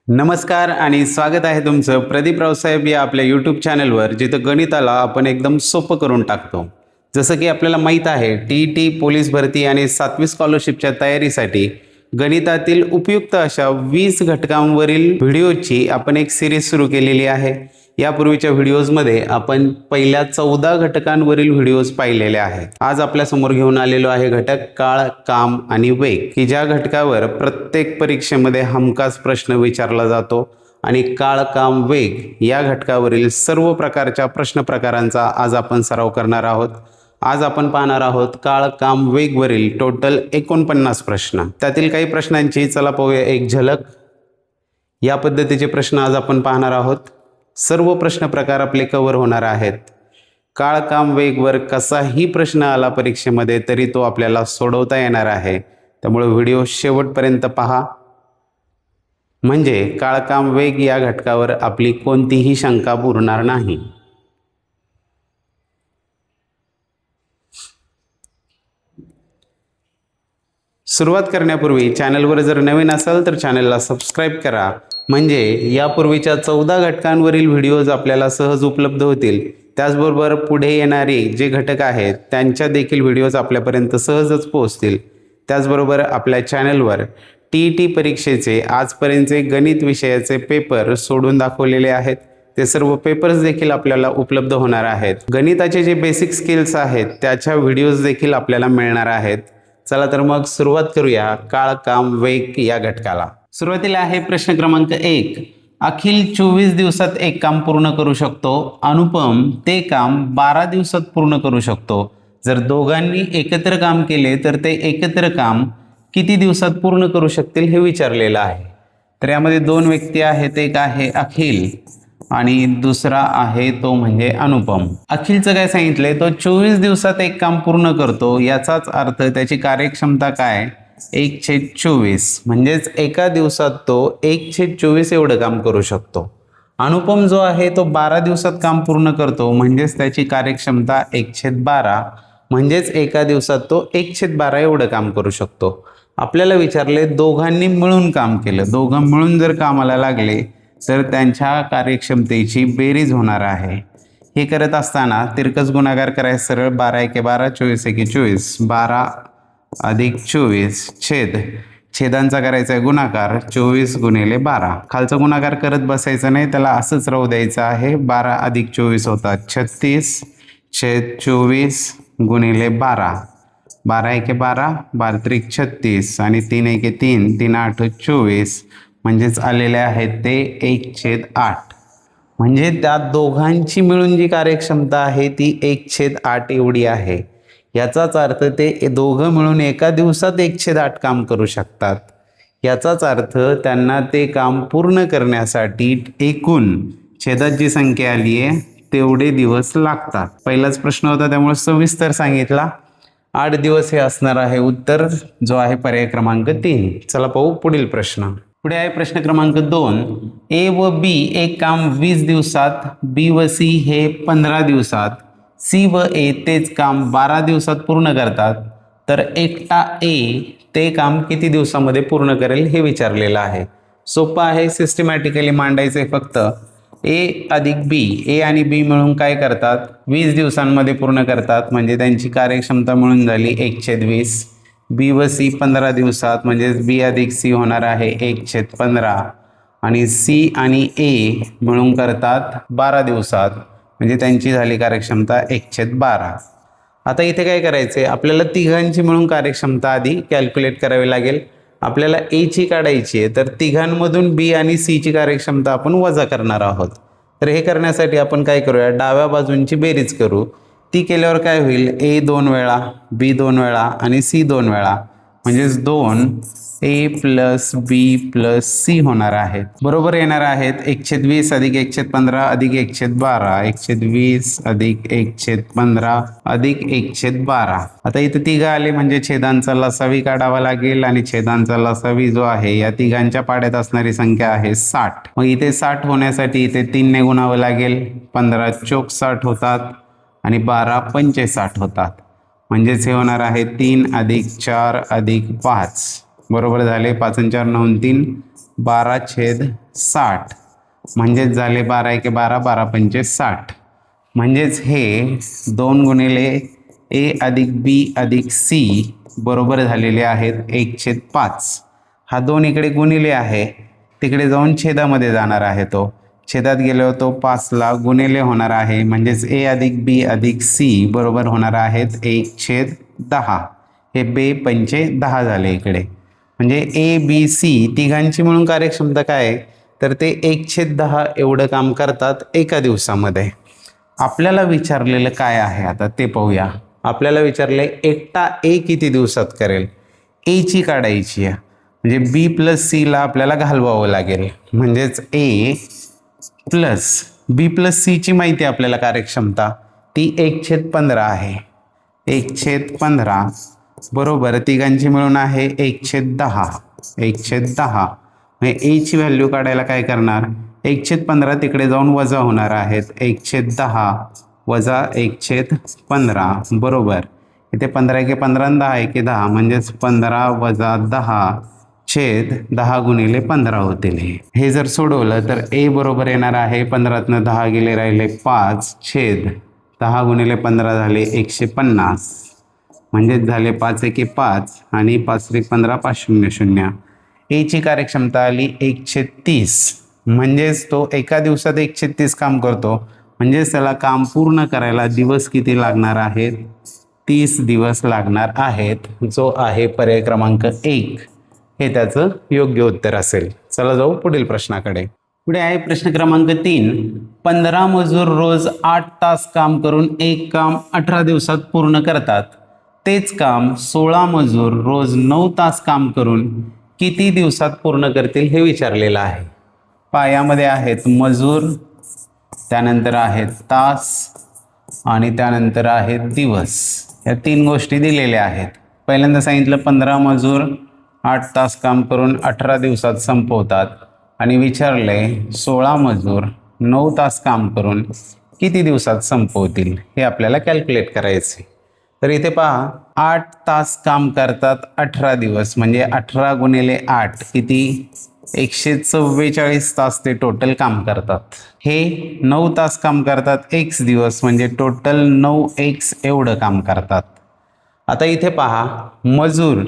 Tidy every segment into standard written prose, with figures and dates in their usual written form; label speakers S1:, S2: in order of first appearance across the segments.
S1: नमस्कार आणि स्वागत आहे तुमचं प्रदीप रावसाहेब या आपल्या यूट्यूब चॅनलवर, जिथं गणिताला आपण एकदम सोपं करून टाकतो. जसं की आपल्याला माहीत आहे, टी पोलीस भरती आणि 7वी स्कॉलरशिपच्या तयारीसाठी गणितातील उपयुक्त अशा 20 घटकांवरील व्हिडिओची आपण एक सिरीज सुरू केलेली आहे. यापूर्वीच्या व्हिडिओजमध्ये आपण पहिल्या 14 घटकांवरील व्हिडिओज पाहिलेले आहेत. आज आपल्यासमोर घेऊन आलेलो आहे घटक काळ, काम आणि वेग, की ज्या घटकावर प्रत्येक परीक्षेमध्ये हमखास प्रश्न विचारला जातो. आणि काळ, काम, वेग या घटकावरील सर्व प्रकारच्या प्रश्न प्रकारांचा आज आपण सराव करणार आहोत. आज आपण पाहणार आहोत काळ, काम, वेग वरील टोटल 49 प्रश्न. त्यातील काही प्रश्नांची चला पाहूया एक झलक. या पद्धतीचे प्रश्न आज आपण पाहणार आहोत. सर्व प्रश्न प्रकार आपले कव्हर होणार आहेत. काळ, काम, वेग वर कसाही प्रश्न आला परीक्षेमध्ये तरी तो आपल्याला सोडवता येणार आहे. त्यामुळे व्हिडिओ शेवटपर्यंत पहा, म्हणजे काळ, काम, वेग या घटकावर आपली कोणतीही शंका उरणार नाही. सुरुवात करण्यापूर्वी चॅनलवर जर नवीन असाल तर चॅनलला सबस्क्राईब करा, म्हणजे यापूर्वीच्या 14 घटकांवरील व्हिडिओज आपल्याला सहज उपलब्ध होतील. त्याचबरोबर पुढे येणारे जे घटक आहेत त्यांच्या देखील व्हिडिओज आपल्यापर्यंत सहजच पोहोचतील. त्याचबरोबर आपल्या चॅनलवर परीक्षेचे आजपर्यंतचे गणित विषयाचे पेपर सोडून दाखवलेले आहेत. ते सर्व पेपर्स देखील आपल्याला उपलब्ध होणार आहेत. गणिताचे जे बेसिक स्किल्स आहेत त्याच्या व्हिडिओज देखील आपल्याला मिळणार आहेत. चला तर मग सुरुवात करूया काळ, काम, वेग या घटकाला. सुरुवातीला आहे प्रश्न क्रमांक 1. अखिल 24 दिवसात एक काम पूर्ण करू शकतो. अनुपम ते काम 12 दिवसात पूर्ण करू शकतो. जर दोघांनी एकत्र काम केले तर ते एकत्र काम किती दिवसात पूर्ण करू शकतील हे विचारलेलं आहे. तर यामध्ये दोन व्यक्ती आहेत, एक आहे अखिल आणि दुसरा आहे तो म्हणजे अनुपम. अखिलचं काय सांगितलंय, तो 24 दिवसात एक काम पूर्ण करतो. याचाच अर्थ त्याची कार्यक्षमता काय, 1/24, म्हणजेच एका दिवसात तो 1/24 एवढं काम करू शकतो. अनुपम जो आहे तो 12 दिवसात काम पूर्ण करतो, म्हणजेच त्याची कार्यक्षमता 1/12, म्हणजेच एका दिवसात तो 1/12 एवढं काम करू शकतो. आपल्याला विचारले दोघांनी मिळून काम केलं. दोघं मिळून जर कामाला लागले तर त्यांच्या कार्यक्षमतेची बेरीज होणार आहे. हे करत असताना तिरकस गुणाकार करायचं सरळ. 12 × 12, 24 × 24, 12 + 24 छेदांचा करायचा आहे गुणाकार, 24 × 12. खालचा गुणाकार करत बसायचं नाही, त्याला असंच राहू द्यायचं आहे. 12 + 24 होतात 36 छेद 24 × 12. 12 × 12, 12 × 36 आणि 3 × 3, 3 × 8 24, म्हणजेच आलेले आहेत ते 1/8. म्हणजे त्या दोघांची मिळून जी कार्यक्षमता आहे ती 1/8 एवढी आहे. याचाच अर्थ ते दोघं मिळून एका दिवसात 1/8 काम करू शकतात. याचाच अर्थ त्यांना ते काम पूर्ण करण्यासाठी एकूण छेदात जी संख्या आली आहे तेवढे दिवस लागतात. पहिलाच प्रश्न होता त्यामुळे सविस्तर सांगितला. 8 दिवस हे असणार आहे उत्तर, जो आहे पर्याय क्रमांक 3. चला पाहू पुढील प्रश्न. पुढे आहे प्रश्न क्रमांक 2. ए व बी एक काम 20 दिवसात, बी व सी हे 15 दिवसात, सी व ए तेच काम 12 दिवसात पूर्ण करतात. तर एकटा ए ते काम किती दिवसामध्ये पूर्ण करेल हे विचारलेलं आहे. सोपं आहे, सिस्टमॅटिकली मांडायचे. फक्त ए अधिक बी, ए आणि बी मिळून काय करतात, 20 दिवसांमध्ये पूर्ण करतात. म्हणजे त्यांची कार्यक्षमता मिळून झाली 1/20. बी व सी 15 दिवसात, म्हणजेच बी अधिक सी होणार आहे 1/15. आणि सी आणि ए मिळून करतात 12 दिवसात, म्हणजे त्यांची झाली कार्यक्षमता 1/12. आता इथे काय करायचे, आपल्याला तिघांची मिळून कार्यक्षमता आधी कॅल्क्युलेट करावी लागेल. आपल्याला एची काढायची आहे, तर तिघांमधून बी आणि सीची कार्यक्षमता आपण वजा करणार आहोत. तर हे करण्यासाठी आपण काय करूया, डाव्या बाजूंची बेरीज करू. ती केल्यावर काय होईल, ए 2 वेळा, बी 2 वेळा आणि सी 2 वेळा, म्हणजेच 2a + b + c होणार आहेत. बरोबर येणार आहेत 1/20 + 1/15 + 1/12, 1/20 + 1/15 + 1/12. आता इथे तिघं आले म्हणजे छेदांचा लसावी काढावा लागेल, आणि छेदांचा लसावी जो आहे या तिघांच्या पाड्यात असणारी संख्या आहे 60. मग इथे 60 होण्यासाठी इथे 3 ने गुणावं लागेल. 15 चोक 60 होतात आणि 12 पंचे 60 होतात, म्हणजेच हे होणार आहे 3 + 4 + 5. बरोबर झाले. 5 × 4 = 9 × 3 12/60 म्हणजेच झाले 12 एके 12 12 पंचे 60. म्हणजेच हे 2 गुणिले ए अधिक बी अधिक सी बरोबर झालेले आहेत 1/5. हा 2 इकडे गुणिले आहे, तिकडे जाऊन छेदामध्ये जाणार आहे. तो छेदात गेल्यावर तो 5ला गुणिले होणार आहे. म्हणजेच ए अधिक बी अधिक सी बरोबर होणार आहेत 1/10. हे बे पंचे 10 झाले इकडे. म्हणजे ए बी सी तिघांची मिळून कार्यक्षमता काय आहे, तर ते 1/10 एवढं काम करतात एका दिवसामध्ये. आपल्याला विचारलेलं काय आहे आता ते पाहूया. आपल्याला विचारले एकटा ए किती दिवसात करेल. एची काढायची आहे, म्हणजे बी प्लस सीला आपल्याला घालवावं लागेल. म्हणजेच ए प्लस बी प्लस सीची माहिती आपल्याला कार्यक्षमता ती 1/15 आहे. 1/15 बरोबर तिघांची मिळून आहे 1/10. 1/10 म्हणजे एची व्हॅल्यू काढायला काय करणार, 1/15 तिकडे जाऊन वजा होणार आहेत. 1/10 वजा 1/15 बरोबर इथे 15 एके 15 10 एके 10 म्हणजेच 15 वजा 10/10 गुणिले 15 होतील. हे जर सोडवलं तर ए बरोबर येणार आहे 15तनं 10 गेले राहिले 5/10 गुणिले 15 झाले 150. म्हणजेच झाले 5 एके 5 आणि 5 त्रिक 15 5 0 0. एची कार्यक्षमता आली 1/30. म्हणजेच तो एका दिवसात 1/30 काम करतो. म्हणजेच त्याला काम पूर्ण करायला दिवस किती लागणार आहेत, 30 दिवस लागणार आहेत. जो आहे पर्याय क्रमांक 1 हे त्याचं योग्य उत्तर असेल. चला जाऊ पुढील प्रश्नाकडे. पुढे आहे प्रश्न क्रमांक 3. 15 मजूर रोज 8 तास काम करून एक काम 18 दिवसात पूर्ण करतात. तेच काम 16 मजूर रोज 9 तास काम करून किती दिवसात पूर्ण करतील हे विचारलेलं आहे. यामध्ये आहेत मजूर, त्यानंतर आहेत तास आणि त्यानंतर आहेत दिवस. या 3 गोष्टी दिलेल्या आहेत. पहिल्यांदा सांगितलं 15 मजूर 8 तास काम करून 18 दिवसात संपवतात आणि विचारले 16 मजूर 9 तास काम करून किती दिवसात संपवतील हे आपल्याला कॅल्क्युलेट करायचे. तर इथे पहा 8 तास काम करतात 18 दिवस म्हणजे 18 गुणिले 8 किती 144 तास ते टोटल काम करतात. हे 9 तास काम करतात x दिवस म्हणजे टोटल 9x एवढं काम करतात. आता इथे पहा मजूर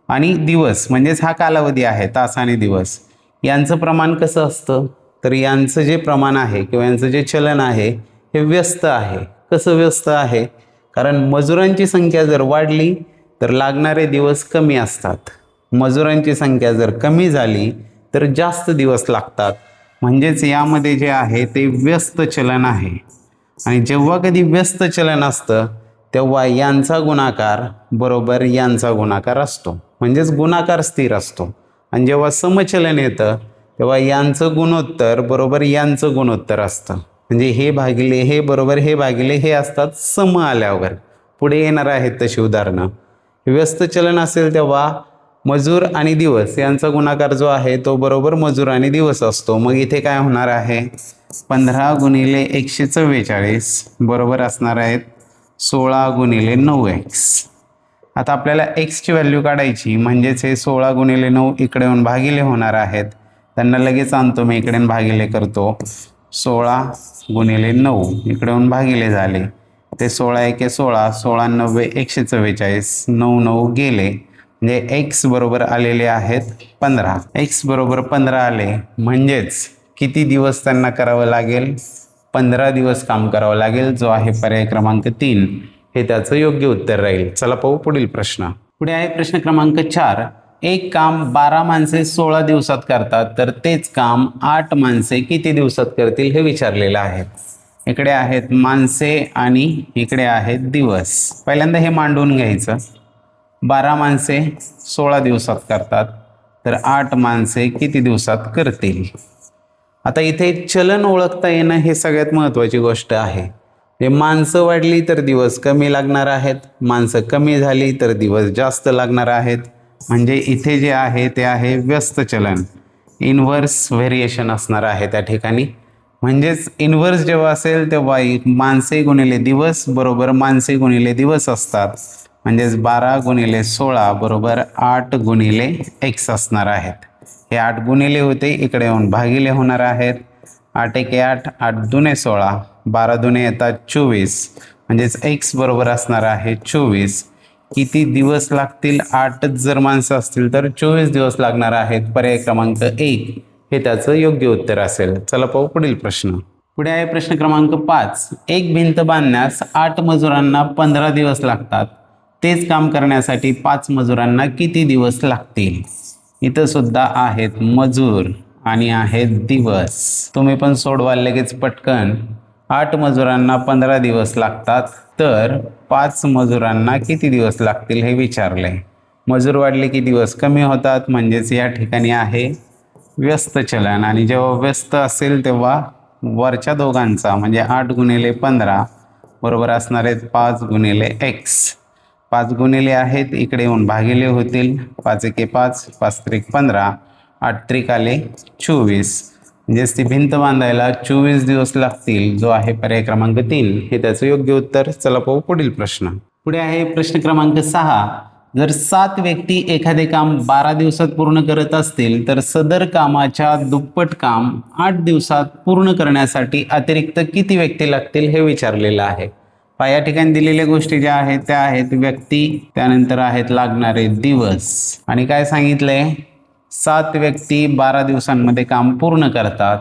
S1: आणि दिवस म्हणजेच हा कालावधी आहे तास आणि दिवस यांचं प्रमाण कसं असतं, तर यांचं जे प्रमाण आहे किंवा यांचं जे चलन आहे हे व्यस्त आहे. कसं व्यस्त आहे, कारण मजुरांची संख्या जर वाढली तर लागणारे दिवस कमी असतात. मजुरांची संख्या जर कमी झाली तर जास्त दिवस लागतात. म्हणजेच यामध्ये जे आहे ते व्यस्त चलन आहे. आणि जेव्हा कधी व्यस्त चलन असतं तेव्हा यांचा गुणाकार बरोबर यांचा गुणाकार असतो. म्हणजेच गुणाकार स्थिर असतो. आणि जेव्हा समचलन येतं तेव्हा यांचं गुणोत्तर बरोबर यांचं गुणोत्तर असतं. म्हणजे हे भागिले हे बरोबर हे भागिले हे असतात सम आल्यावर. पुढे येणार आहेत तशी उदाहरणं. व्यस्त चलन असेल तेव्हा मजूर आणि दिवस यांचा गुणाकार जो आहे तो बरोबर मजूर आणि दिवस असतो. मग इथे काय होणार आहे 15 गुणिले 144 बरोबर असणार आहेत 16 गुणिले 9x. आता आपल्याला एक्सची व्हॅल्यू काढायची. म्हणजेच हे 16 गुणिले 9 इकडे येऊन भागिले होणार आहेत. त्यांना लगेच आणतो मी इकडे भागिले करतो. 16 गुणिले 9 इकडे येऊन भागिले झाले. ते 16 एके 16 16 90 144 9 9 गेले. म्हणजे x बरोबर आलेले आहेत 15. x बरोबर 15 आले म्हणजेच किती दिवस त्यांना करावं लागेल, 15 दिवस काम करावं लागेल. जो आहे पर्याय क्रमांक 3 हे त्याचं योग्य उत्तर राहील. चला पाहू पुढील प्रश्न. पुढे आहे प्रश्न क्रमांक 4. एक काम 12 माणसे 16 दिवसात करतात तर तेच काम 8 माणसे किती दिवसात करतील हे विचारलेलं आहे. इकडे आहेत माणसे आणि इकडे आहेत दिवस. पहिल्यांदा हे मांडून घ्यायचं. 12 माणसे 16 दिवसात करतात तर 8 माणसे किती दिवसात करतील. आता इथे चलन ओळखता येणं हे सगळ्यात महत्त्वाची गोष्ट आहे. हे माणसं वाढली तर दिवस कमी लागणार आहेत, माणसं कमी झाली तर दिवस जास्त लागणार आहेत. म्हणजे इथे जे आहे ते आहे व्यस्त चलन, इन्व्हर्स व्हेरिएशन असणार आहे त्या ठिकाणी. म्हणजेच इन्व्हर्स जेव्हा असेल तेव्हा माणसे गुणिले दिवस बरोबर माणसे गुणिले दिवस असतात. म्हणजेच 12 गुणिले 16 बरोबर 8 गुणिले x असणार आहेत. हे 8 गुणिले होते, इकडे येऊन भागिले होणार आहेत. 8 एके 8, 8 दुने 16, 12 दुने येतात 24, म्हणजेच x बरोबर असणार आहे 24. किती दिवस लागतील? 8च जर माणसं असतील तर 24 दिवस लागणार आहेत. पर्याय क्रमांक 1 हे त्याचं योग्य उत्तर असेल. चला पाहू पुढील प्रश्न. पुढे आहे प्रश्न क्रमांक 5. एक भिंत बांधण्यास 8 मजुरांना 15 दिवस लागतात. तेच काम करण्यासाठी 5 मजुरांना किती दिवस लागतील? इथं सुद्धा आहेत मजूर आणि आहेत दिवस. तुम्ही पण सोडवाल लगेच पटकन. 8 मजुरांना 15 दिवस लागतात, तर 5 मजुरांना किती दिवस लागतील हे विचारले. मजूर वाढले की दिवस कमी होतात, म्हणजेच या ठिकाणी आहे व्यस्त चलन. आणि जेव्हा व्यस्त असेल तेव्हा वरच्या दोघांचा म्हणजे 8 गुणिले 15 बरोबर असणार आहेत 5 गुणिले x. 5 गुणिले आहेत, इकडे येऊन भागिले होतील. 5 एके 5, 5 त्रिक 15, 8 त्रिक आले 24, म्हणजेच ती भिंत बांधायला 24 दिवस लागतील, जो आहे पर्याय क्रमांक 3 हे त्याचं योग्य उत्तर. चला पाहू पुढील प्रश्न. पुढे आहे प्रश्न क्रमांक 6. जर 7 व्यक्ती एखादे काम 12 दिवसात पूर्ण करत असतील तर सदर कामाच्या दुप्पट काम 8 दिवसात पूर्ण करण्यासाठी अतिरिक्त किती व्यक्ती लागतील हे विचारलेलं आहे. या ठिकाणी दिलेल्या गोष्टी ज्या आहेत त्या आहेत व्यक्ती, त्यानंतर आहेत लागणारे दिवस. आणि काय सांगितलंय? 7 व्यक्ती 12 दिवसांमध्ये काम पूर्ण करतात,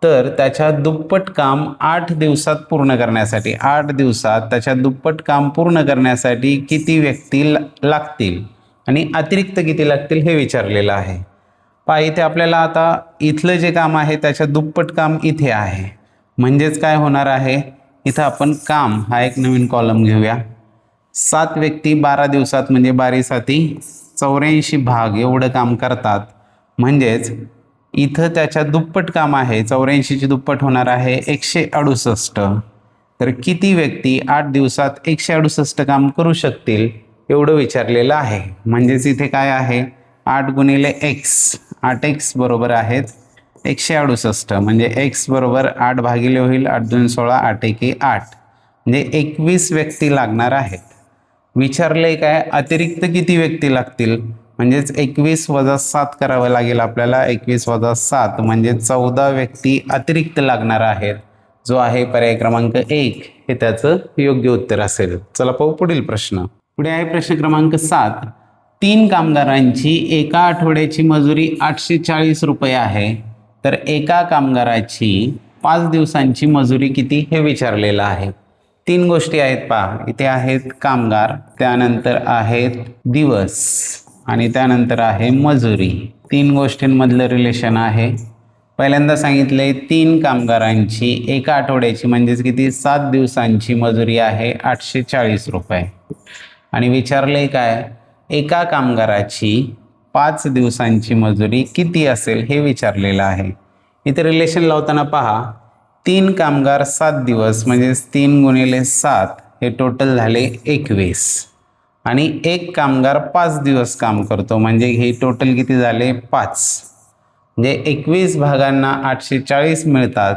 S1: तर त्याच्या दुप्पट काम 8 दिवसात पूर्ण करण्यासाठी, 8 दिवसात त्याच्या दुप्पट काम पूर्ण करण्यासाठी किती व्यक्ती लागतील आणि अतिरिक्त किती लागतील हे विचारलेलं आहे. इथे आपल्याला आता इथलं जे काम आहे त्याच्या दुप्पट काम इथे आहे, म्हणजेच काय होणार आहे? इथं आपण काम हा एक नवीन कॉलम घेऊया. 7 व्यक्ती 12 दिवसात म्हणजे 12 साती 84 भाग एवढं काम करतात, म्हणजेच इथं त्याच्या दुप्पट काम आहे. 84ची दुप्पट होणार आहे 168. तर किती व्यक्ती 8 दिवसात 168 काम करू शकतील एवढं विचारलेलं आहे. म्हणजेच इथे काय आहे? 8 गुणिले x, 8x बरोबर आहेत 168, म्हणजे x बरोबर 8 भागिले होईल. 8 2 16, 8 एके 8, म्हणजे 21 व्यक्ती लागणार आहेत. विचारले काय? अतिरिक्त किती व्यक्ती लागतील? म्हणजेच 21 वजा 7 करावं लागेल आपल्याला. 21 वजा 7 म्हणजे 14 व्यक्ती अतिरिक्त लागणार आहेत, जो आहे पर्याय क्रमांक 1 हे त्याचं योग्य उत्तर असेल. चला पाहू पुढील प्रश्न. पुढे आहे प्रश्न क्रमांक 7. 3 कामगारांची एका आठवड्याची मजुरी 840 रुपये आहे, तर एका कामगाराची 5 दिवसांची मजुरी किती हे विचारलेलं आहे. 3 गोष्टी आहेत पहा. इथे आहेत कामगार, त्यानंतर आहेत दिवस आणि त्यानंतर आहे मजुरी. 3 गोष्टींमधलं रिलेशन आहे. पहिल्यांदा सांगितले 3 कामगारांची एका आठवड्याची म्हणजेच किती 7 दिवसांची मजुरी आहे 840 रुपये. आणि विचारले काय? एका कामगाराची 5 दिवसांची मजुरी किती असेल हे विचारलेलं आहे. इथे रिलेशन लावताना पहा, 3 कामगार 7 दिवस म्हणजेच 3 गुणिले 7 हे टोटल झाले 21. आणि एक कामगार 5 दिवस काम करतो, म्हणजे हे टोटल किती झाले 5. म्हणजे 21 भागांना 840 मिळतात,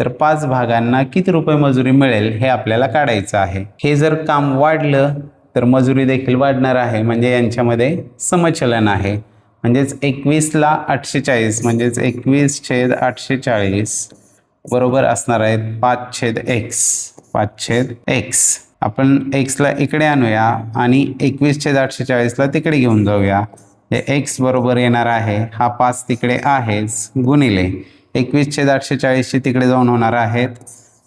S1: तर 5 भागांना किती रुपये मजुरी मिळेल हे आपल्याला काढायचं आहे. हे जर काम वाढलं तर मजुरी देखील वाढणार आहे, म्हणजे यांच्यामध्ये समचलन आहे. म्हणजेच 21ला 840 म्हणजेच 21/840 बरोबर असणार आहेत 5/x. 5/x. आपण xला इकडे आणूया आणि 21/840ला तिकडे घेऊन जाऊया. हे x बरोबर येणार आहे, हा 5 तिकडे आहेच, गुणिले 21/840 तिकडे जाऊन होणार आहेत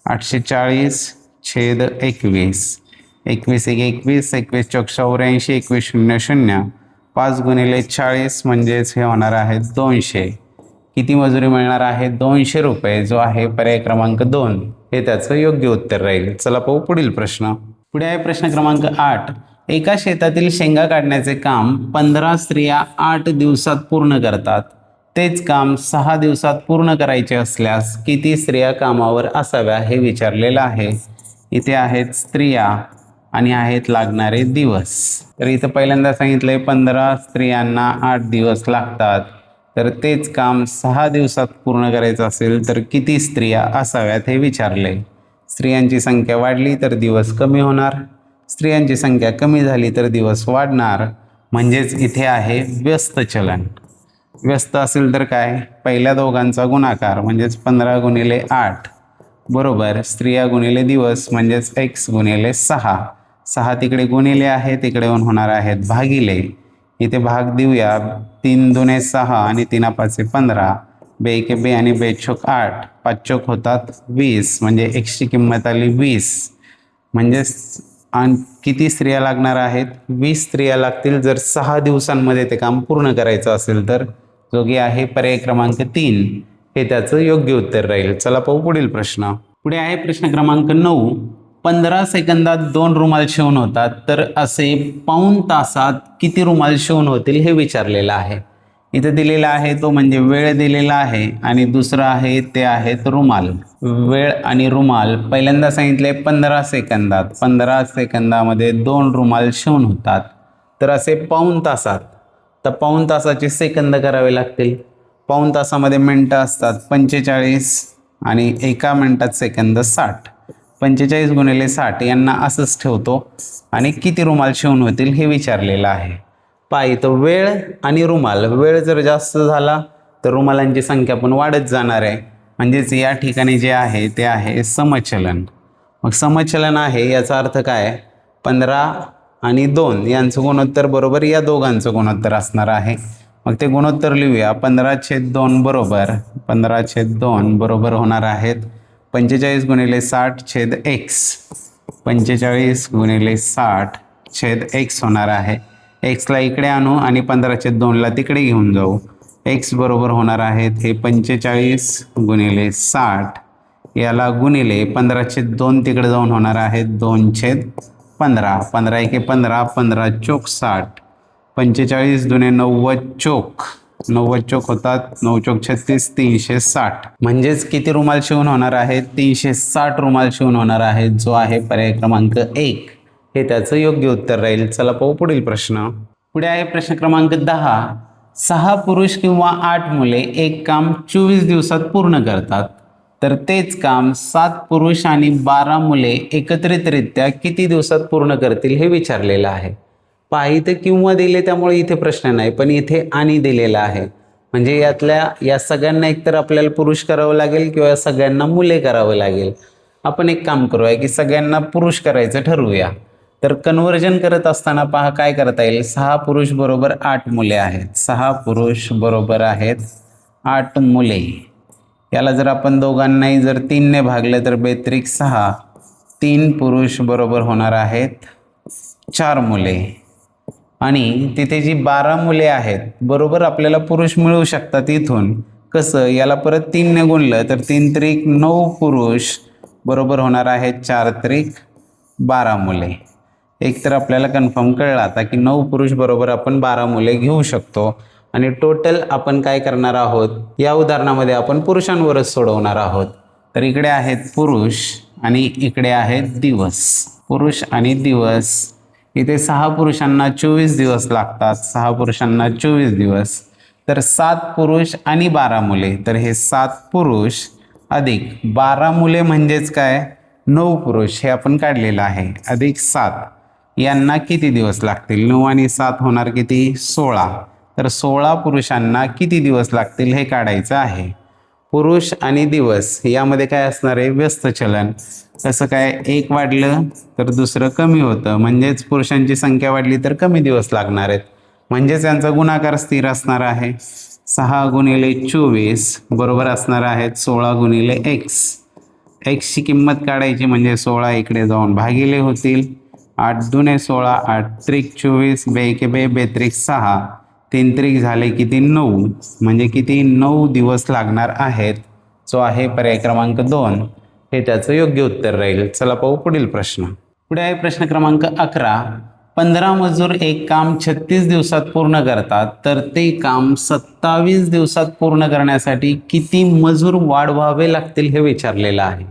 S1: 840/21. 21 1 21, 21 चौक 84, 21 0 0, 5 गुणिले 40 म्हणजेच हे होणार आहे 200. किती मजुरी मिळणार आहे? 200 रुपये, जो आहे पर्याय क्रमांक 2 हे त्याचं योग्य उत्तर राहील. चला पाहू पुढील प्रश्न. पुढे आहे प्रश्न क्रमांक 8. एका शेतातील शेंगा काढण्याचे काम 15 स्त्रिया 8 दिवसात पूर्ण करतात. तेच काम 6 दिवसात पूर्ण करायचे असल्यास किती स्त्रिया कामावर असाव्या हे विचारलेलं आहे. इथे आहेत स्त्रिया आणि आहेत लागणारे दिवस. तर इथं पहिल्यांदा सांगितलंय 15 स्त्रियांना 8 दिवस लागतात, तर तेच काम 6 दिवसात पूर्ण करायचं असेल तर किती स्त्रिया असाव्यात हे विचारले. स्त्रियांची संख्या वाढली तर दिवस कमी होणार, स्त्रियांची संख्या कमी झाली तर दिवस वाढणार, म्हणजेच इथे आहे व्यस्त चलन. व्यस्त असेल तर काय, पहिल्या दोघांचा गुणाकार म्हणजेच 15 गुणिले 8 बरोबर स्त्रिया गुणिले दिवस म्हणजेच x गुणिले 6. 6 तिकडे गुणिले आहे, तिकडे होणार आहेत भागिले. इथे भाग देऊया, 3 दुने 6 आणि 3 पाचे 15, बे एके बे आणि बे चोक 8, 5 चोक होतात 20 म्हणजे एक्सची किंमत आली 20. म्हणजेच किती स्त्रिया लागणार आहेत, 20 स्त्रिया लागतील जर 6 दिवसांमध्ये ते काम पूर्ण करायचं असेल तर. जो की आहे पर्याय क्रमांक 3, हे त्याचं योग्य उत्तर राहील. चला पाहू पुढील प्रश्न. पुढे आहे प्रश्न क्रमांक 9. 15 सेकंदात 2 रुमाल शिवून होतात, तर असे पाऊण तासात किती रुमाल शिवून होतील हे विचारलेलं आहे. इथे दिलेला आहे तो म्हणजे वेळ दिलेला आहे आणि दुसरं आहे ते आहेत रुमाल. वेळ आणि रुमाल पहिल्यांदा सांगितले 15 सेकंदात. 15 सेकंदामध्ये 2 रुमाल शिवून होतात, तर असे पाऊण तासात. तर पाऊण तासाचे सेकंद करावे लागतील. पाऊण तासामध्ये मिनटं असतात 45 आणि एका मिनटात सेकंद 60. 45 गुणिले 60 यांना असंच ठेवतो आणि किती रुमाल शिवून होतील हे विचारलेलं आहे. तर वेळ आणि रुमाल, वेळ जर जास्त झाला तर रुमालांची संख्या पण वाढत जाणार आहे. म्हणजेच या ठिकाणी जे आहे ते आहे समचलन. मग समचलन आहे याचा अर्थ काय, 15 आणि 2 यांचं गुणोत्तर बरोबर या दोघांचं गुणोत्तर असणार आहे. मग ते गुणोत्तर लिहूया. 15/2 बरोबर 15/2 बरोबर होणार आहेत 45 गुणिले 60 छेद x. 45 गुणिले 60 छेद x होणार आहे. एक्सला इकडे आणू आणि 15/2ला तिकडे घेऊन जाऊ. एक्स बरोबर होणार आहेत हे 45 गुणिले 60 याला गुणिले 15/2 तिकडे जाऊन होणार आहेत 2/15. 15 एके 15, 15 चोक 60, 45 दुने 90 चोक, 90 चोक होतात, 9 चोक 36, 360. म्हणजेच किती रुमाल शिवून होणार आहेत, 360 रुमाल शिवून होणार आहेत. जो आहे पर्याय क्रमांक 1, हे त्याचं योग्य उत्तर राहील. चला पाहू पुढील प्रश्न. पुढे आहे प्रश्न क्रमांक 10. 6 पुरुष किंवा 8 मुले एक काम 24 दिवसात पूर्ण करतात, तर तेच काम 7 पुरुष आणि 12 मुले एकत्रितरित्या किती दिवसात पूर्ण करतील हे विचारलेलं आहे. इथे किंवा दिले त्यामुळे इथे प्रश्न नाही, पण इथे आणि दिलेला आहे. म्हणजे या सगळ्यांना एकतर आपल्याला पुरुष करावं लागेल किंवा सगळ्यांना मुले करावं लागेल. आपण एक काम करूया की सगळ्यांना पुरुष करायचं ठरवूया. तर कन्वर्जन करत असताना पहा काय करता येईल. 6 पुरुष बरोबर 8 मुले आहेत. 6 पुरुष बरोबर आहेत 8 मुले. याला जर आपण दोघांनाही जर 3 ने भागलं तर बेत्रिक 6. 3 पुरुष बरोबर होणार आहेत 4 मुले. आणि तिथे जी 12 मुले आहेत बरोबर आपल्याला पुरुष मिळू शकतात. इथून कसं, याला परत 3 ने गुणलं तर 3 त्रिक 9 पुरुष बरोबर होणार आहेत 4 त्रिक 12 मुले. एक तर आपल्याला कन्फर्म कळलं आता की 9 पुरुष बरोबर आपण 12 मुले घेऊ शकतो. आणि टोटल आपण काय करणार आहोत, या उदाहरणामध्ये आपण पुरुषांवरच सोडवणार आहोत. तर इकडे आहेत पुरुष आणि इकडे आहेत दिवस. पुरुष आणि दिवस. इथे 6 पुरुषांना 24 दिवस लागतात. 6 पुरुषांना 24 दिवस. तर 7 पुरुष आणि 12 मुले. तर हे 7 पुरुष अधिक 12 मुले म्हणजेच काय, 9 पुरुष हे आपण काढलेलं आहे, अधिक 7 यांना किती दिवस लागतील. 9 आणि 7 होणार किती, 16. तर 16 पुरुषांना किती दिवस लागतील हे काढायचं आहे. पुरुष आणि दिवस यामध्ये काय असणार आहे, व्यस्त चलन. कसं काय, एक वाढलं तर दुसरं कमी होतं. म्हणजेच पुरुषांची संख्या वाढली तर कमी दिवस लागणार आहेत. म्हणजेच यांचा गुणाकार स्थिर असणार आहे. 6 गुणिले 24 बरोबर असणार आहेत 16 गुणिले x. एक्सची किंमत काढायची म्हणजे 16 इकडे जाऊन भागिले होतील. 8 दुने 16, 8 त्रिक 24, बे एके बे, बेत्रिक 6, 3 त्रिक झाले किती 9. म्हणजे किती 9 दिवस लागणार आहेत. जो आहे पर्याय क्रमांक 2, हे त्याचं योग्य उत्तर राहील. चला पाहू पुढील प्रश्न. पुढे आहे प्रश्न क्रमांक 11. 15 मजूर एक काम 36 दिवसात पूर्ण करतात, तर ते काम 27 दिवसात पूर्ण करण्यासाठी किती मजूर वाढवावे लागतील हे विचारलेलं आहे.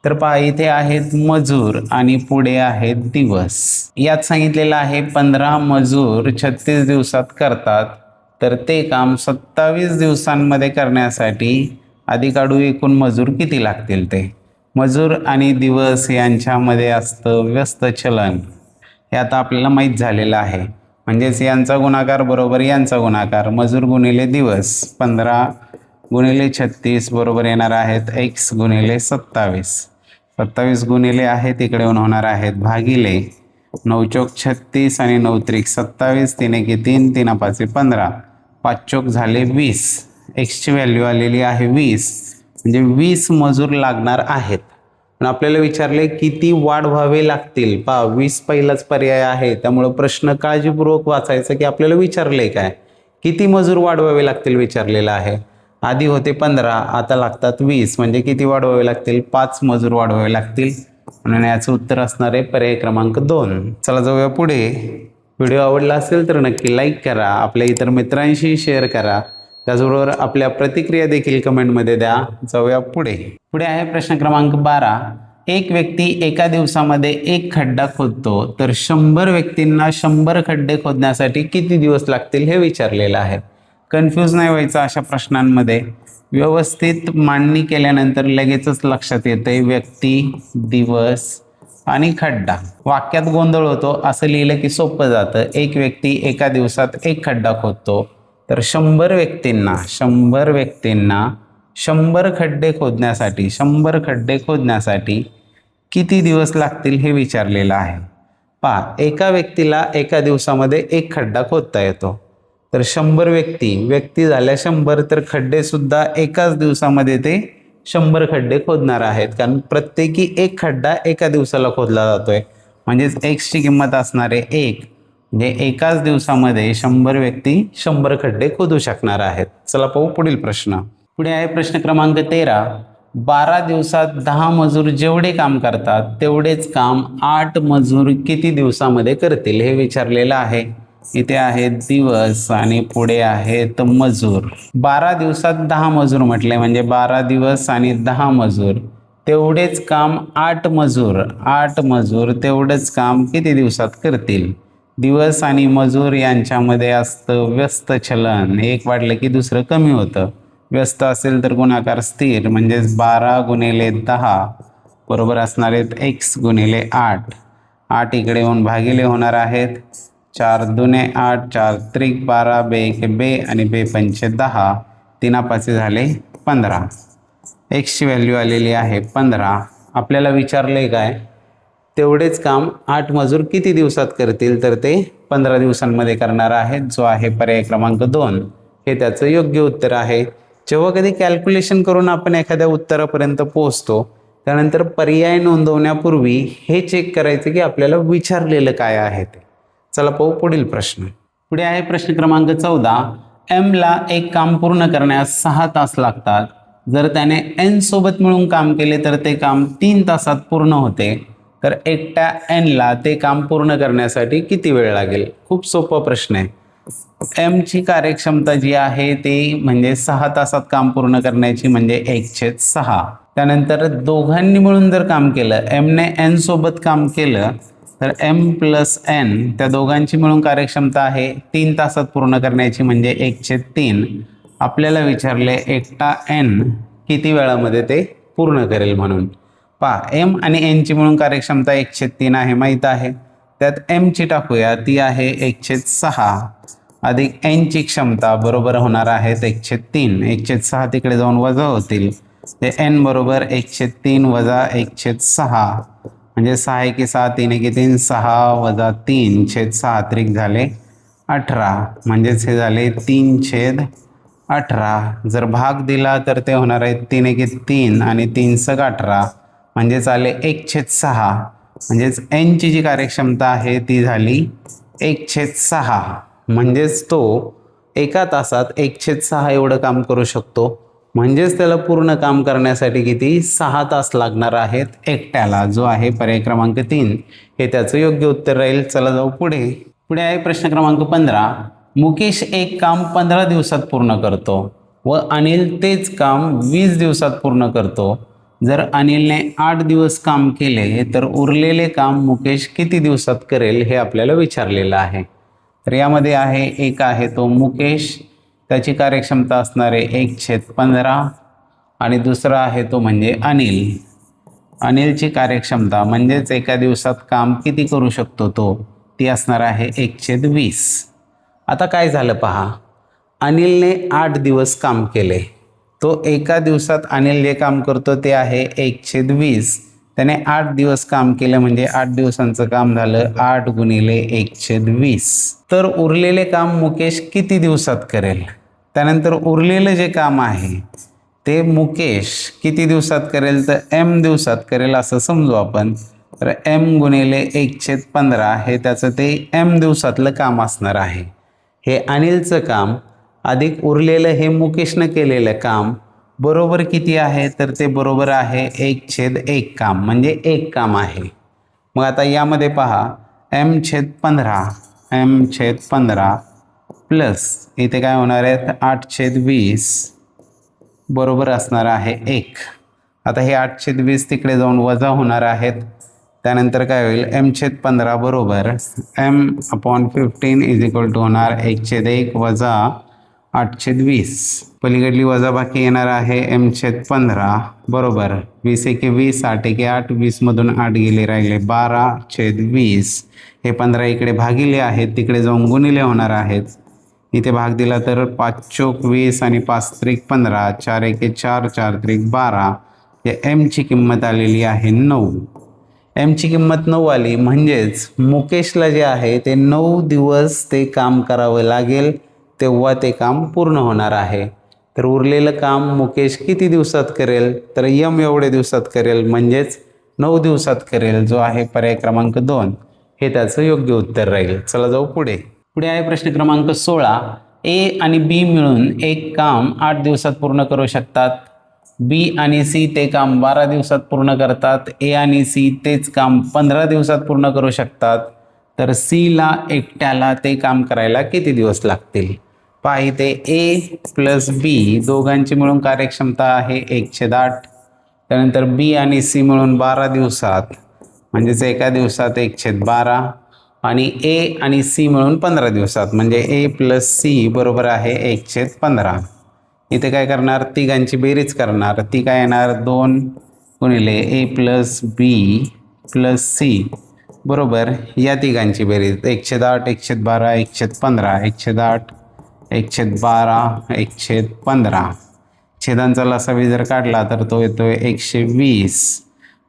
S1: तर पहा इथे आहेत मजूर आणि पुढे आहेत दिवस. यात सांगितलेलं आहे 15 मजूर 36 दिवसात करतात, तर ते काम 27 दिवसांमध्ये करण्यासाठी अधिकाडू एकूण मजूर किती लागतील. ते मजूर आणि दिवस यांच्यामध्ये असतं व्यस्त चलन. हे आता आपल्याला माहीत झालेलं आहे. म्हणजेच यांचा गुणाकार बरोबर यांचा गुणाकार, मजूर गुणिले दिवस, 15 गुणिले 36 बरोबर येणार आहेत x गुणिले 27. 27 गुणिले आहेत इकडे होणार आहेत भागिले 9 चौक 36 आणि 9 त्रिक 27, 3 एके 3, 3 पाचे 15, 5 चौक झाले 20. एक्सची व्हॅल्यू आलेली आहे 20, म्हणजे 20 मजूर लागणार आहेत. पण आपल्याला विचारले किती वाढवावे लागतील. 20 पहिलाच पर्याय आहे, त्यामुळे प्रश्न काळजीपूर्वक वाचायचा की आपल्याला विचारले काय, किती मजूर वाढवावे लागतील विचारलेलं आहे. आधी होते 15, आता लागतात 20, म्हणजे किती वाढवावे लागतील, 5 मजूर वाढवावे लागतील. म्हणून याचं उत्तर असणार आहे पर्याय क्रमांक 2. चला जाऊया पुढे. व्हिडिओ आवडला असेल तर नक्की लाईक करा, आपल्या इतर मित्रांशी शेअर करा, त्याचबरोबर आपल्या प्रतिक्रिया देखील कमेंटमध्ये द्या. जाऊया पुढे. पुढे आहे प्रश्न क्रमांक 12. एक व्यक्ती एका दिवसामध्ये एक खड्डा खोदतो, तर 100 व्यक्तींना 100 खड्डे खोदण्यासाठी किती दिवस लागतील हे विचारलेलं आहे. कन्फ्यूज नाही व्हायचं अशा प्रश्नांमध्ये. व्यवस्थित मांडणी केल्यानंतर लगेचच लक्षात येते व्यक्ती, दिवस आणि खड्डा. वाक्यात गोंधळ होतो, असं लिहिलं की सोपं जातं. एक व्यक्ती एका दिवसात एक खड्डा खोदतो, तर 100 व्यक्तींना 100 खड्डे खोदण्यासाठी किती दिवस लागतील हे विचारलेलं आहे. एका व्यक्तीला एका दिवसामध्ये एक खड्डा खोदता येतो, तर 100 व्यक्ती झाल्या 100, तर खड्डे सुद्धा एकाच दिवसामध्ये ते 100 खड्डे खोदणार आहेत, कारण प्रत्येकी एक खड्डा एका दिवसाला खोदला जातोय. म्हणजेच एक्सची किंमत असणार आहे 1, म्हणजे एकाच दिवसामध्ये 100 व्यक्ती 100 खड्डे खोदू शकणार आहेत. चला पाहू पुढील प्रश्न. पुढे आहे प्रश्न क्रमांक 13. 12 दिवसात 10 मजूर जेवढे काम करतात तेवढेच काम 8 मजूर किती दिवसामध्ये करतील हे विचारलेलं आहे. इथे आहेत दिवस आणि पुढे आहेत मजूर. 12 दिवसात 10 मजूर म्हटले म्हणजे 12 दिवस आणि 10 मजूर, तेवढेच काम 8 मजूर तेवढंच काम किती दिवसात करतील. दिवस आणि मजूर यांच्यामध्ये असतं व्यस्त चलन, एक वाढलं की दुसरं कमी होतं. व्यस्त असेल तर गुणाकार स्थिर, म्हणजेच 12 गुणिले 10 बरोबर असणार आहेत x गुणिले 8. 8 इकडे येऊन भागिले होणार आहेत. 4 दुने 8, 4 त्रिक 12, बे एक बे आणि बे पंचे 10, 3 पाचे झाले 15. एक्सची व्हॅल्यू आलेली आहे 15. आपल्याला विचारले काय, तेवढेच काम 8 मजूर किती दिवसात करतील, तर ते 15 दिवसांमध्ये करणार आहेत, जो आहे पर्याय क्रमांक 2. हे त्याचं योग्य उत्तर आहे. जेव्हा कधी कॅल्क्युलेशन करून आपण एखाद्या उत्तरापर्यंत पोहोचतो, त्यानंतर पर्याय नोंदवण्यापूर्वी हे चेक करायचं की आपल्याला विचारलेलं काय आहे ते. चला पाहू पुढील प्रश्न. पुढे आहे प्रश्न क्रमांक 14. एमला एक काम पूर्ण करण्यास 6 तास लागतात. जर त्याने एन सोबत मिळून काम केले तर ते काम 3 तासात पूर्ण होते, तर एकट्या एनला ते काम पूर्ण करण्यासाठी किती वेळ लागेल. खूप सोपा प्रश्न आहे. एमची कार्यक्षमता जी आहे ती म्हणजे 6 तासात काम पूर्ण करण्याची, म्हणजे 1/6. त्यानंतर दोघांनी मिळून जर काम केलं, एमने एन सोबत काम केलं, तर एम प्लस एन त्या दोघांची मिळून कार्यक्षमता आहे 3 तासात पूर्ण करण्याची, म्हणजे 1/3. आपल्याला विचारले एकटा एन किती वेळामध्ये ते पूर्ण करेल म्हणून. एम आणि एनची मिळून कार्यक्षमता 1/3 आहे, माहीत आहे. त्यात एमची टाकूया, ती आहे 1/6 अधिक एनची क्षमता बरोबर होणार आहेत 1/3. 1/6 तिकडे जाऊन वजा होतील, ते एन बरोबर 1/3 वजा 1/6, म्हणजे 6 एके 6, 3 एके 3, 6 वजा 3/6 त्रिक झाले 18, म्हणजेच हे झाले 3/18. जर भाग दिला तर ते होणार आहे 3 एके 3 आणि 3 सग 18, म्हणजेच आले 1/6. म्हणजेच एनची जी कार्यक्षमता आहे ती झाली 1/6. म्हणजेच तो एका तासात 1/6 एवढं काम करू शकतो. म्हणजेच त्याला पूर्ण काम करण्यासाठी किती 6 तास लागणार आहेत एकट्याला, जो आहे पर्याय क्रमांक 3. हे त्याचं योग्य उत्तर राहील. चला जाऊ पुढे. पुढे आहे प्रश्न क्रमांक 15. मुकेश एक काम 15 दिवसात पूर्ण करतो व अनिल तेच काम 20 दिवसात पूर्ण करतो. जर अनिलने 8 दिवस काम केले तर उरलेले काम मुकेश किती दिवसात करेल हे आपल्याला विचारलेलं आहे. तर यामध्ये आहे एक आहे तो मुकेश, त्याची कार्यक्षमता असणार आहे 1/15 आणि दुसरा आहे तो म्हणजे अनिल. अनिलची कार्यक्षमता म्हणजेच एका दिवसात काम किती करू शकतो तो, ती असणार आहे 1/20. आता काय झालं पहा, अनिलने 8 दिवस काम केले. तो एका दिवसात अनिल जे काम करतो ते आहे 1/20. त्याने 8 दिवस काम केलं म्हणजे 8 दिवसांचं काम झालं 8 गुणिले 1/20. तर उरलेले काम मुकेश किती दिवसात करेल? त्यानंतर उरलेलं जे काम आहे ते मुकेश किती दिवसात करेल? तर m दिवसात करेल असं समजू आपण. तर m गुणिले 1/15 हे त्याचं ते m दिवसातलं काम असणार आहे. हे अनिलचं काम अधिक उरलेलं हे मुकेशनं केलेलं काम बरोबर किती आहे? तर ते बरोबर आहे 1/1 काम, म्हणजे 1 काम आहे. मग आता यामध्ये पहा m/15 प्लस इथे काय होणार आहेत 8/20 बरोबर असणार आहे 1. आता हे 8/20 तिकडे जाऊन वजा होणार आहेत. त्यानंतर काय होईल m/15 बरोबर m/15 इज इक्वल टू होणार 1/1 वजा 8/20. पलीकडली वजाबाकी येणार आहे m/15 बरोबर 20 × 20 8 × 8 20मधून 8 गेले राहिले 12/20. हे 15 इकडे भागिले आहेत, तिकडे जाऊन गुणिले होणार आहेत. इथे भाग दिला तर 5 चोक 20 आणि 5 त्रिक 15 4 एके 4 4 त्रिक 12. हे mची किंमत आलेली आहे 9. mची किंमत 9 आली म्हणजेच मुकेशला जे आहे ते 9 दिवस ते काम करावं लागेल, तेव्हा ते काम पूर्ण होणार आहे. तर उरलेलं काम मुकेश किती दिवसात करेल? तर m एवढे दिवसात करेल, म्हणजेच 9 दिवसात करेल, जो आहे पर्याय क्रमांक 2 हे त्याचं योग्य उत्तर राहील. चला जाऊ पुढे. पुढे आहे प्रश्न क्रमांक 16. A आणि B मिळून एक काम 8 दिवसात पूर्ण करू शकतात. B आणि C ते काम 12 दिवसात पूर्ण करतात. A आणि C तेच काम 15 दिवसात पूर्ण करू शकतात. तर C ला एकट्याला ते काम करायला किती दिवस लागतील? पहा इथे A प्लस B दोघांची मिळून कार्यक्षमता आहे 1/8. त्यानंतर B आणि C मिळून 12 दिवसात म्हणजेच एका दिवसात 1/12 आणि A आणि C मिळून 15 दिवसात म्हणजे A प्लस C बरोबर आहे 1/15. इथे काय करणार? तिघांची बेरीज करणार. ती काय येणार? 2 गुणिले A plus B plus C बरोबर या तिघांची बेरीज 1/8 1/12 1/15 1/8 1/12 1/15. छेदांचा लसावी जर काढला तर तो येतोय 120.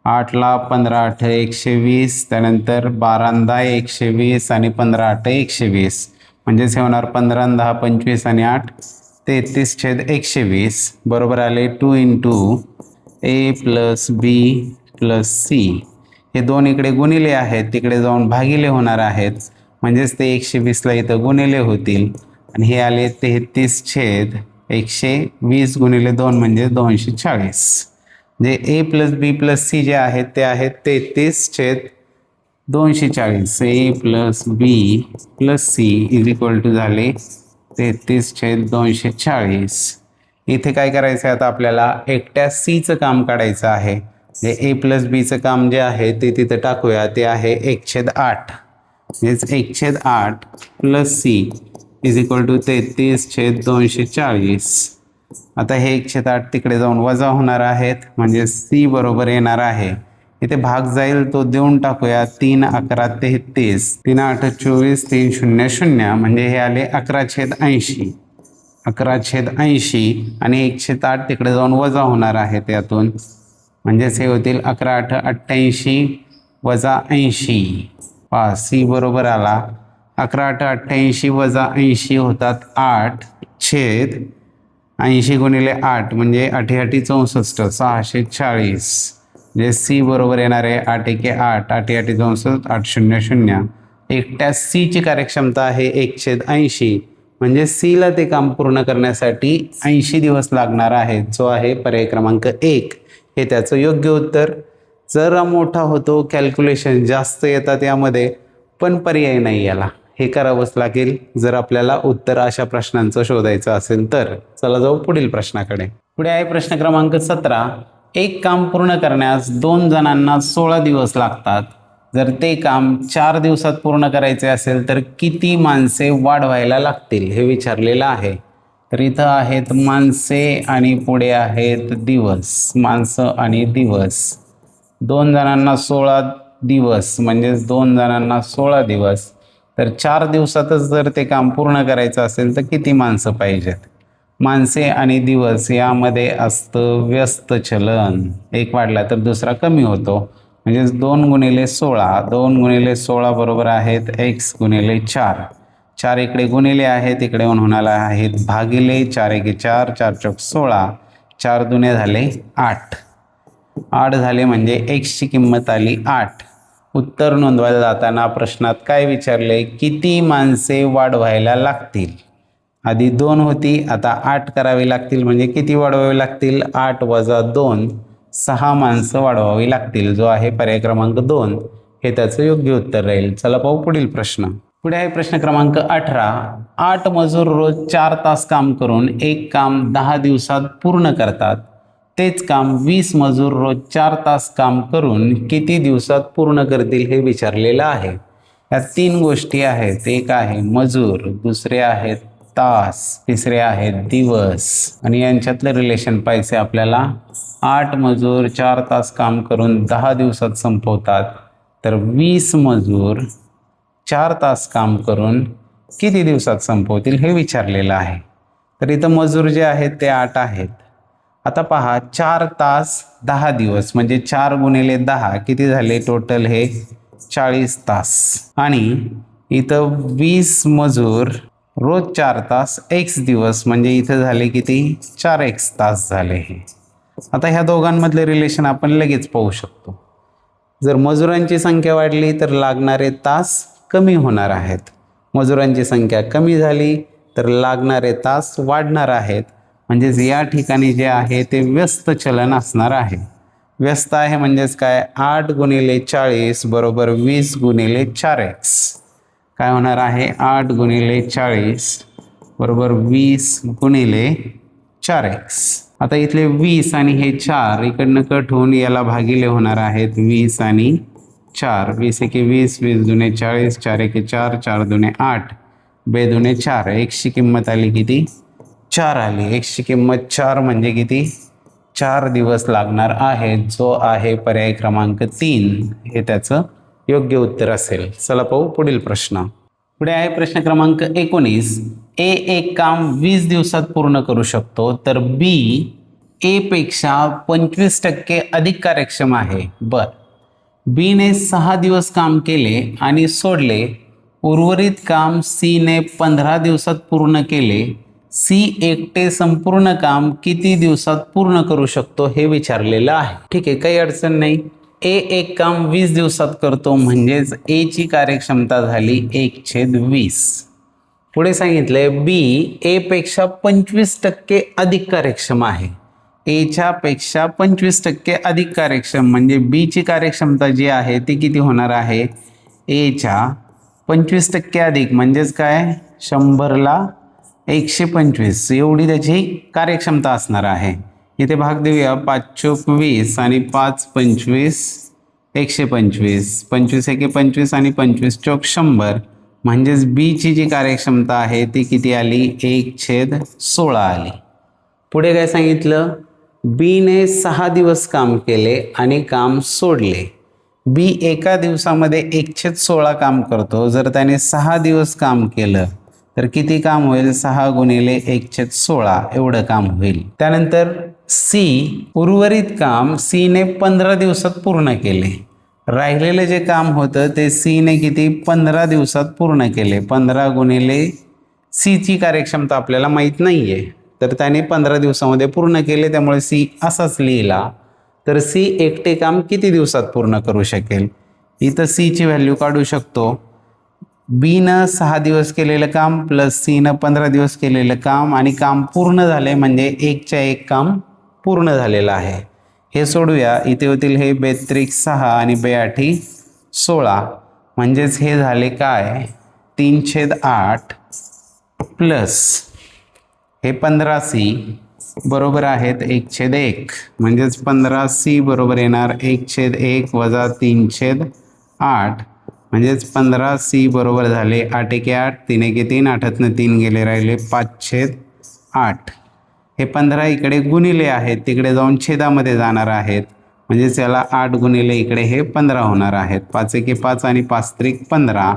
S1: 8 ला 15 8 120. त्यानंतर 12 10 120 आणि 15 8 120 म्हणजेच हे होणार 15 10 25 आणि 8 33/120 बरोबर आले 2 × A plus B plus C. हे दोन इकडे गुणिले आहेत, तिकडे जाऊन भागिले होणार आहेत, म्हणजेच ते 120ला इथं गुणिले होतील आणि हे आले 33/120 गुणिले 2 म्हणजे 240. जे A plus B plus C जे आहेत ते आहेत 33/240. A plus B plus C is equal to झाले 33/240. इथे काय करायचं आहे आता आपल्याला? एकट्या Cचं काम काढायचं आहे. जे A प्लस Bचं काम जे आहे ते तिथं टाकूया. ते आहे 1/8 म्हणजेच 1/8 plus C is equal to 33/240. आता हे 1/8 तिकडे जाऊन वजा होणार आहेत म्हणजे C बरोबर येणार आहे. इथे भाग जाईल तो देऊन टाकूया. 3 11 33 3 8 24 3 0 0 म्हणजे हे आले 11/80. 11/80 आणि 1/8 तिकडे जाऊन वजा होणार आहे त्यातून म्हणजेच हे होतील 11 8 88 वजा 80. पहा C बरोबर आला 11 8 88 वजा 80 होतात 8/80 गुणिले 8 म्हणजे 8 8 64 640 म्हणजे C बरोबर येणार आहे 8 1 8 8 8 64 8 0 0. एकट्या C ची कार्यक्षमता आहे 1/80 म्हणजे C ला ते काम पूर्ण करण्यासाठी 80 दिवस लागणार आहेत, जो आहे पर्याय क्रमांक 1 हे त्याचं योग्य उत्तर. जरा मोठा होतो, कॅल्क्युलेशन जास्त येतात यामध्ये, पण पर्याय नाही याला, हे करावंच लागेल जर आपल्याला उत्तर अशा प्रश्नांचं शोधायचं असेल तर. चला जाऊ पुढील प्रश्नाकडे. पुढे आहे प्रश्न क्रमांक 17. एक काम पूर्ण करण्यास 2 जणांना 16 दिवस लागतात. जर ते काम 4 दिवसात पूर्ण करायचे असेल तर किती माणसे वाढवायला लागतील हे विचारलेलं आहे. तर इथं आहेत माणसे आणि पुढे आहेत दिवस. माणसं आणि दिवस. 2 जणांना 16 दिवस म्हणजेच 2 जणांना 16 दिवस. तर 4 दिवसातच जर ते काम पूर्ण करायचं असेल तर किती माणसं पाहिजेत? माणसे आणि दिवस यामध्ये असतं व्यस्त चलन. एक वाढला तर दुसरा कमी होतो. म्हणजेच 2 गुणिले 16, 2 गुणिले 16 बरोबर आहेत x गुणिले 4. 4 इकडे गुणिले आहेत, इकडे होणार आहेत भागिले. 4 एके 4, 4 चौक 16, 4 दुने झाले 8. 8 झाले म्हणजे x ची किंमत आली 8. उत्तर नोंदवायला जाताना प्रश्नात काय विचारले? किती माणसे वाढवायला लागतील? आधी 2 होती, आता 8 करावी लागतील. म्हणजे किती वाढवावी लागतील? 8 वजा 2, 6 माणसं वाढवावी लागतील. जो आहे पर्याय क्रमांक 2 हे त्याचं योग्य उत्तर राहील. चला पाहू पुढील प्रश्न. पुढे आहे प्रश्न क्रमांक 18. 8 मजूर रोज 4 तास काम करून एक काम 10 दिवसात पूर्ण करतात. तेच काम 20 मजूर रोज 4 तास काम करून किती दिवसात पूर्ण करतील हे विचारलेलं आहे. या 3 गोष्टी आहेत. एक आहे मजूर, दुसरे आहेत तास, तिसरे आहेत दिवस. आणि यांच्यातलं रिलेशन पाहिजे आपल्याला. 8 मजूर 4 तास काम करून 10 दिवसात संपवतात, तर 20 मजूर 4 तास काम करून किती दिवसात संपवतील हे विचारलेलं आहे. तर इथं मजूर जे आहेत ते 8 आहेत. आता पहा, 4 तास 10 दिवस म्हणजे 4 गुणिले 10 किती झाले टोटल? हे 40 तास. आणि इथं 20 मजूर रोज 4 तास x दिवस म्हणजे इथं झाले किती? 4x तास झाले हे. आता ह्या दोघांमधले रिलेशन आपण लगेच पाहू शकतो. जर मजुरांची संख्या वाढली तर लागणारे तास कमी होणार आहेत. मजुरांची संख्या कमी झाली तर लागणारे तास वाढणार आहेत. म्हणजेच या ठिकाणी जे आहे ते व्यस्त चलन असणार आहे. व्यस्त आहे म्हणजेच काय? 8 गुणिले 40 बरोबर 20 गुणिले 4x. काय होणार आहे? 8 गुणिले 40 बरोबर 20 गुणिले 4x. आता इथले 20 आणि हे 4 इकडनं कट होऊन याला भागिले होणार आहेत 20 आणि 4. 20 एके 20, 20 दुने 40, 4 एके 4, 4 दुने 8, बेदुने 4. x ची किंमत आली किती? 4 आली. x ची किंमत 4 म्हणजे किती? 4 दिवस लागणार आहेत. जो आहे पर्याय क्रमांक 3 हे त्याचं योग्य उत्तर असेल. चला पाहू पुढील प्रश्न. पुढे आहे प्रश्न क्रमांक 19. A एक काम 20 दिवसात पूर्ण करू शकतो, तर B A पेक्षा 25% अधिक कार्यक्षम आहे. B ने 6 दिवस काम केले आणि सोडले. उर्वरित काम C ने 15 दिवसात पूर्ण केले. C एकटे संपूर्ण काम किती दिवसात पूर्ण करू शकतो हे विचारलेलं आहे. ठीक आहे, काही अडचण नाही. A एक काम 20 दिवसात करतो म्हणजेच A ची कार्यक्षमता झाली 1/20. पुढे सांगितलंय B A पेक्षा 25% अधिक कार्यक्षम आहे. A च्या पेक्षा 25% अधिक कार्यक्षम म्हणजे B ची कार्यक्षमता जी आहे ती किती होणार आहे? A च्या 25% अधिक म्हणजेच काय? 100ला 125 एवढी त्याची कार्यक्षमता असणार आहे. इथे भाग देऊया. 5 चोक 20 आणि 5 25 125. 25 एके 25 आणि 25 चोक 100 म्हणजेच B ची जी कार्यक्षमता आहे ती किती आली? 1/16 आली. पुढे काय सांगितलं? B ने 6 दिवस काम केले आणि काम सोडले. B एका दिवसामध्ये 1/16 काम करतो. जर त्याने 6 दिवस काम केलं तर किती काम होईल? 6 गुणिले 1/16 एवढं काम होईल. त्यानंतर C उर्वरित काम C ने 15 दिवसात पूर्ण केले. राहिलेलं जे काम होतं ते C ने किती? 15 दिवसात पूर्ण केले. 15 गुणिले C ची कार्यक्षमता आपल्याला माहीत नाही आहे, तर त्याने 15 दिवसामध्ये पूर्ण केले, त्यामुळे C असाच लिहिला. तर C एकटे काम किती दिवसात पूर्ण करू शकेल? इथं C ची व्हॅल्यू काढू शकतो. B नं 6 दिवस केलेलं काम प्लस C नं 15 दिवस केलेलं काम आणि काम पूर्ण झाले म्हणजे 1/1 काम पूर्ण झालेलं आहे. हे सोडूया. इथे होतील हे 2 6 आणि 2 16 म्हणजेच हे झाले काय? 3/8 प्लस हे 15C बरोबर आहेत 1/1 म्हणजेच 15C बरोबर येणार 1/1 वजा 3/8 म्हणजेच 15C बरोबर झाले 8 एके 8, 3 एके 3, 8तनं 3 गेले, राहिले 5/8. हे 15 इकडे गुणिले आहेत, तिकडे जाऊन छेदामध्ये जाणार आहेत, म्हणजेच याला 8 गुणिले इकडे हे 15 होणार आहेत. 5 एके 5 आणि 5 त्रिक 15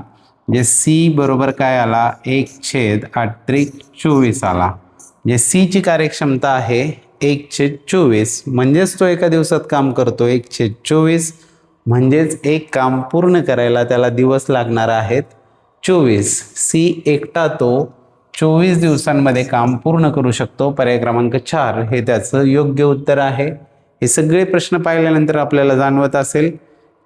S1: म्हणजे सी बरोबर काय आला 1/8 आला. म्हणजे सीची कार्यक्षमता आहे 1/24 म्हणजेच तो एका दिवसात काम करतो 1/24 म्हणजेच एक काम पूर्ण करायला त्याला दिवस लागणार आहेत 24. सी एकटा तो 24 दिवसांमध्ये काम पूर्ण करू शकतो. पर्याय क्रमांक 4 हे त्याचं योग्य उत्तर आहे. हे सगळे प्रश्न पाहिल्यानंतर आपल्याला जाणवत असेल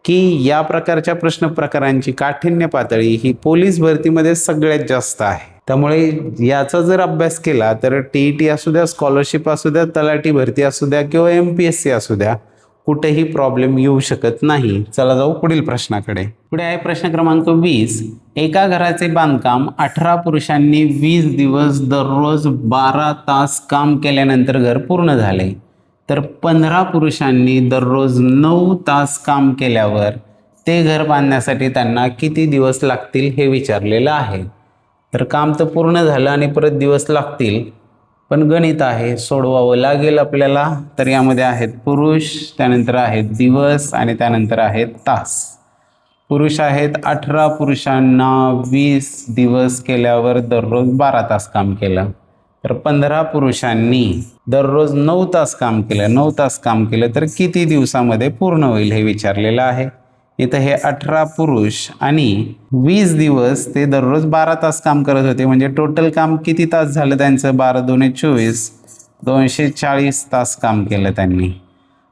S1: की या प्रकारच्या प्रश्न प्रकारांची काठिण्य पातळी ही पोलीस भरतीमध्ये सगळ्यात जास्त आहे. त्यामुळे याचा जर अभ्यास केला तर TET असू द्या, स्कॉलरशिप असू द्या, तलाठी भरती असू द्या किंवा MPSC असू द्या, कुठेही प्रॉब्लेम येऊ शकत नाही. चला जाऊ पुढील प्रश्नाकडे. पुढे आहे प्रश्न क्रमांक 20. एका घराचे बांधकाम 18 पुरुषांनी 20 दिवस दररोज 12 तास काम केल्यानंतर घर पूर्ण झाले. तर 15 पुरुषांनी दररोज 9 तास काम केल्यावर ते घर बांधण्यासाठी त्यांना किती दिवस लागतील हे विचारलेलं आहे. तर काम तर पूर्ण झालं आणि परत दिवस लागतील, पण गणित आहे, सोडवावं लागेल आपल्याला. तर यामध्ये आहेत पुरुष, त्यानंतर आहेत दिवस आणि त्यानंतर आहेत तास. पुरुष आहेत 18 पुरुषांना 20 दिवस केल्यावर दररोज 12 तास काम केलं. तर 15 पुरुषांनी दररोज 9 तास काम केलं. 9 तास काम केलं तर किती दिवसामध्ये पूर्ण होईल हे विचारलेलं आहे. इथं हे 18 पुरुष आणि 20 दिवस ते दररोज 12 तास काम करत होते. म्हणजे टोटल काम किती तास झालं त्यांचं? 12 दूने 24, 240 तास काम केलं त्यांनी.